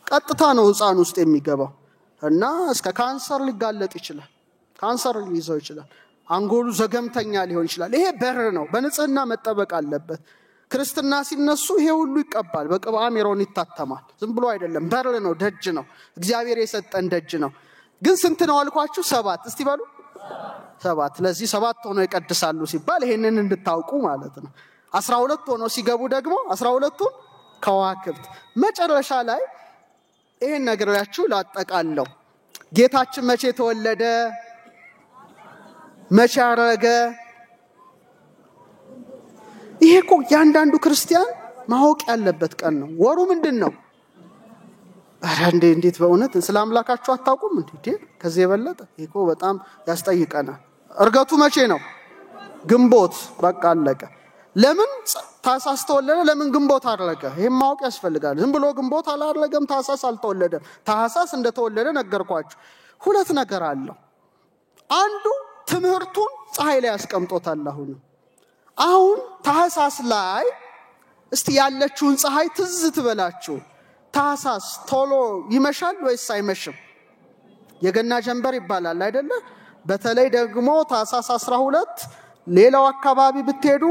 ቀጥታ ነው ህፃን ውስጥ የሚገባው እና እስከ ካንሰር ሊጋለጥ ይችላል። ካንሰር ሊይዘው ይችላል። አንጎሉ ዘገምተኛ ሊሆን ይችላል። ይሄ በር ነው። በንጽህና መጠበቅ አለበት። ክርስትና ሲነሱ ይሄ ሁሉ ይቀባል። በቅባ ሜሮን ይታተማል። ዝም ብሎ አይደለም። በር ነው፣ ደጅ ነው። እግዚአብሔር የሰጠን ደጅ ነው። ግን ስንት ነው አልኳችሁ? 7። እስቲ በሉ 7። ለዚህ 7 ሆኖ ይቀድሳሉ ሲባል ይሄንን እንድታውቁ ማለት ነው። 12 ሆኖ ሲገቡ ደግሞ 12ቱን ከዋክብት መጨረሻ ላይ ይሄን ነግራችሁ ላጠቃለው። ጌታችን መቼ ተወለደ? መቼ አረገ? ይሄ እኮ ያንዳንዱ ክርስቲያን ማወቅ ያለበት ቀን ነው። ወሩ ምንድነው? አረ እንዴት በእውነት ስለ አምላካችሁ አታውቁም እንዴ? ከዚህ የበለጠ ይሄ እኮ በጣም ያስጠይቀናል። እርገቱ መቼ ነው? ግንቦት። በቃ አለቀ። ለምን ታኅሳስ ተወለደ? ለምን ግንቦት አረገ? ይሄን ማወቅ ያስፈልጋል። ዝም ብሎ ግንቦት አላረገም፣ ታኅሳስ አልተወለደም። ታኅሳስ እንደተወለደ ነገርኳችሁ። 2 ነገር አለው። አንዱ ትምህርቱን ፀሐይ ላይ ያስቀምጦታል። አሁን ታኅሳስ ላይ እስቲ ያለችውን ፀሐይ ትዝ ትበላችሁ። ታኅሳስ ቶሎ ይመሻል ወይስ አይመሽም? የገና ጀንበር ይባላል አይደለ? በተለይ ደግሞ ታኅሳስ 12 ሌላው አካባቢ ብትሄዱ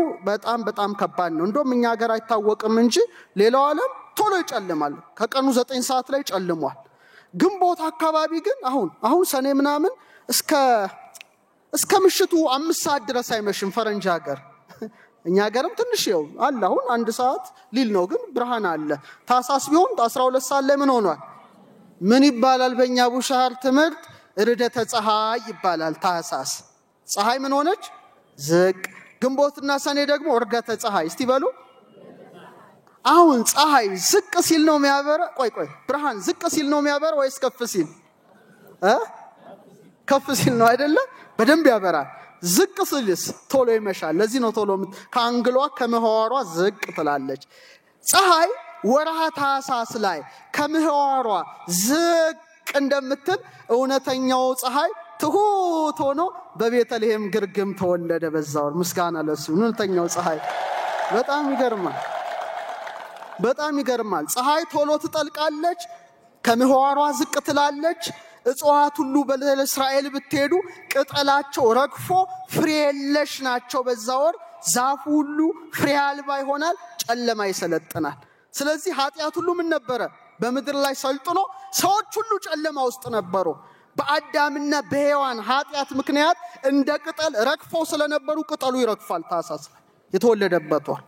በጣም ከባድ ነው። እንደውም እኛ ሀገር አይታወቅም እንጂ ሌላው ዓለም ቶሎ ይጨልማል። ከቀኑ 9 ሰዓት ላይ ጨልሟል። ግንቦት አካባቢ ግን አሁን ሰኔ ምናምን እስከ ምሽቱ 5 ሰዓት ድረስ አይመሽም ፈረንጅ ሀገር። እኛ ሀገርም ትንሽ አለ። አሁን 1 ሰዓት ሊል ነው ግን ብርሃን አለ። ታኅሳስ ቢሆን 12 ሰዓት ላይ ምን ሆኗል? ምን ይባላል? በእኛ ቡሻር ትምህርት ርደተ ፀሐይ ይባላል። ታኅሳስ ፀሐይ ምን ሆነች? ዝቅ። ግንቦትና ሰኔ ደግሞ እርገተ ፀሐይ። እስቲ በሉ አሁን ፀሐይ ዝቅ ሲል ነው የሚያበራ ቆይ ብርሃን ዝቅ ሲል ነው የሚያበራ ወይስ ከፍ ሲል ከፍ ሲል ነው አይደለ በደንብ ያበራል ዝቅ ሲልስ ቶሎ ይመሻል ለዚህ ነው ቶሎ ከአንግሏ ከመህዋሯ ዝቅ ትላለች ፀሐይ ወርሃ ታኅሳስ ላይ ከመህዋሯ ዝቅ እንደምትል እውነተኛው ፀሐይ ትሁት ሆኖ በቤተልሔም ግርግም ተወለደ በዛው ምስጋና ለሱ እውነተኛው ፀሐይ በጣም ይገርማል ፀሐይ ቶሎ ትጠልቃለች ከመህዋሯ ዝቅ ትላለች እጽዋት ሁሉ በእስራኤል ብትሄዱ ቅጠላቸው ረግፎ ፍሬ የለሽ ናቸው በዛው ዛፍ ሁሉ ፍሬ አልባ ይሆናል ጨለማ ይሰለጥናል ስለዚህ ኃጢያት ሁሉ ምን ነበረ በመድር ላይ ሰልጥኖ ሰዎች ሁሉ ጨለማ ውስጥ ነበሩ በአዳምና በሔዋን ኃጢያት ምክንያት እንደ ቅጠል ረግፎ ስለነበሩ ቅጠሉ ይረግፋል ታኅሳስ የተወለደበት ወር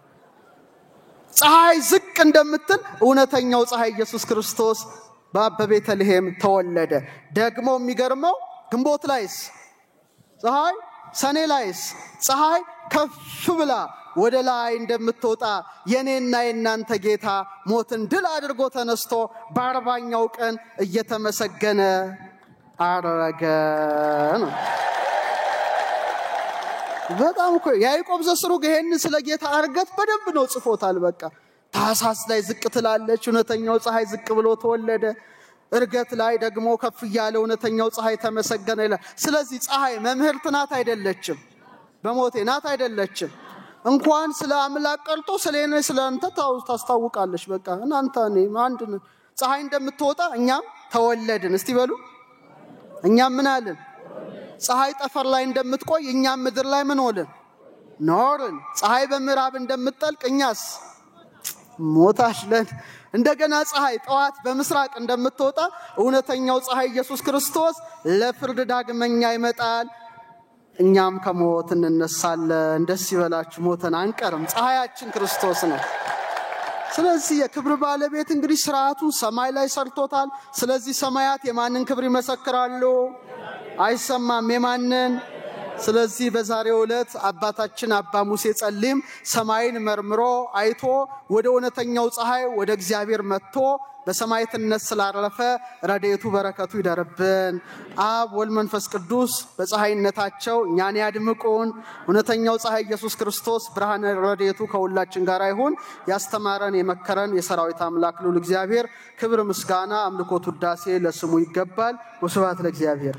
ፀሐይ ዝቅ እንደምትል እውነተኛው ፀሐይ ኢየሱስ ክርስቶስ በቤተልሔም ተወለደ ደግሞ የሚገርመው ግንቦት ላይስ ፀሐይ ሰኔ ላይስ ፀሐይ ከፍ ብላ ወደ ላይ እንደምትወጣ የኔና የናንተ ጌታ ሞትን ድል አድርጎ ተነስቶ በ40ኛው ቀን እየተመሰገነ አረገ ነው በጣም እኮ ያዕቆብ ዘስሩግ ይሄን ስለ ጌታ አርገት በደንብ ነው ጽፎታል በቃ ታኅሳስ ላይ ዝቅ ትላለች እውነተኛው ፀሐይ ዝቅ ብሎ ተወለደ እርገት ላይ ደግሞ ከፍ ያለ እውነተኛው ፀሐይ ተመሰገነ ይላል ስለዚህ ፀሐይ መምህርት ናት አይደለችም በሞቴ ናት አይደለችም እንኳን ስለ አምላክ ቀርቶ ስለኔ ስለአንተ ታስታውቃለች በቃ እናንተ እኔ አንድ ፀሐይ እንደምትወጣ እኛም ተወለድን እስቲ በሉ እኛም ምን አለን ፀሐይ ጠፈር ላይ እንደምትቆይ እኛም ምድር ላይ ምን ሆነን ኖርን ፀሐይ በምዕራብ እንደምትጠልቅ እኛስ ሞታለን እንደገና ፀሐይ ጠዋት በምስራቅ እንደምትወጣ እውነተኛው ፀሐይ ኢየሱስ ክርስቶስ ለፍርድ ዳግመኛ ይመጣል እኛም ከሞት እንነሳለን ደስ ይበላችሁ ሞተን አንቀርም ፀሐያችን ክርስቶስ ነው ስለዚህ የክብር ባለቤት እንግዲህ ሥርዓቱ ሰማይ ላይ ሰርቶታል ስለዚህ ሰማያት የማንን ክብር ይመሰክራሉ አይሰማም የማንን ስለዚህ በዛሬው ዕለት አባታችን አባ ሙሴ ጸሊም ሰማይን መርምሮ አይቶ ወደ እውነተኛው ፀሐይ ወደ እግዚአብሔር መጥቶ በሰማይትነት ስላረፈ ረድኤቱ በረከቱ ይደርብን አብ ወልድ መንፈስ ቅዱስ በፀሐይነታቸው እኛን ያድምቁን እውነተኛው ፀሐይ ኢየሱስ ክርስቶስ ብርሃነ ረድኤቱ ከሁላችን ጋር ይሁን ያስተማረን የመከረን የሰራዊት አምላክ ልዑል እግዚአብሔር ክብር ምስጋና አምልኮት ውዳሴ ለስሙ ይገባል ወስብሐት ለእግዚአብሔር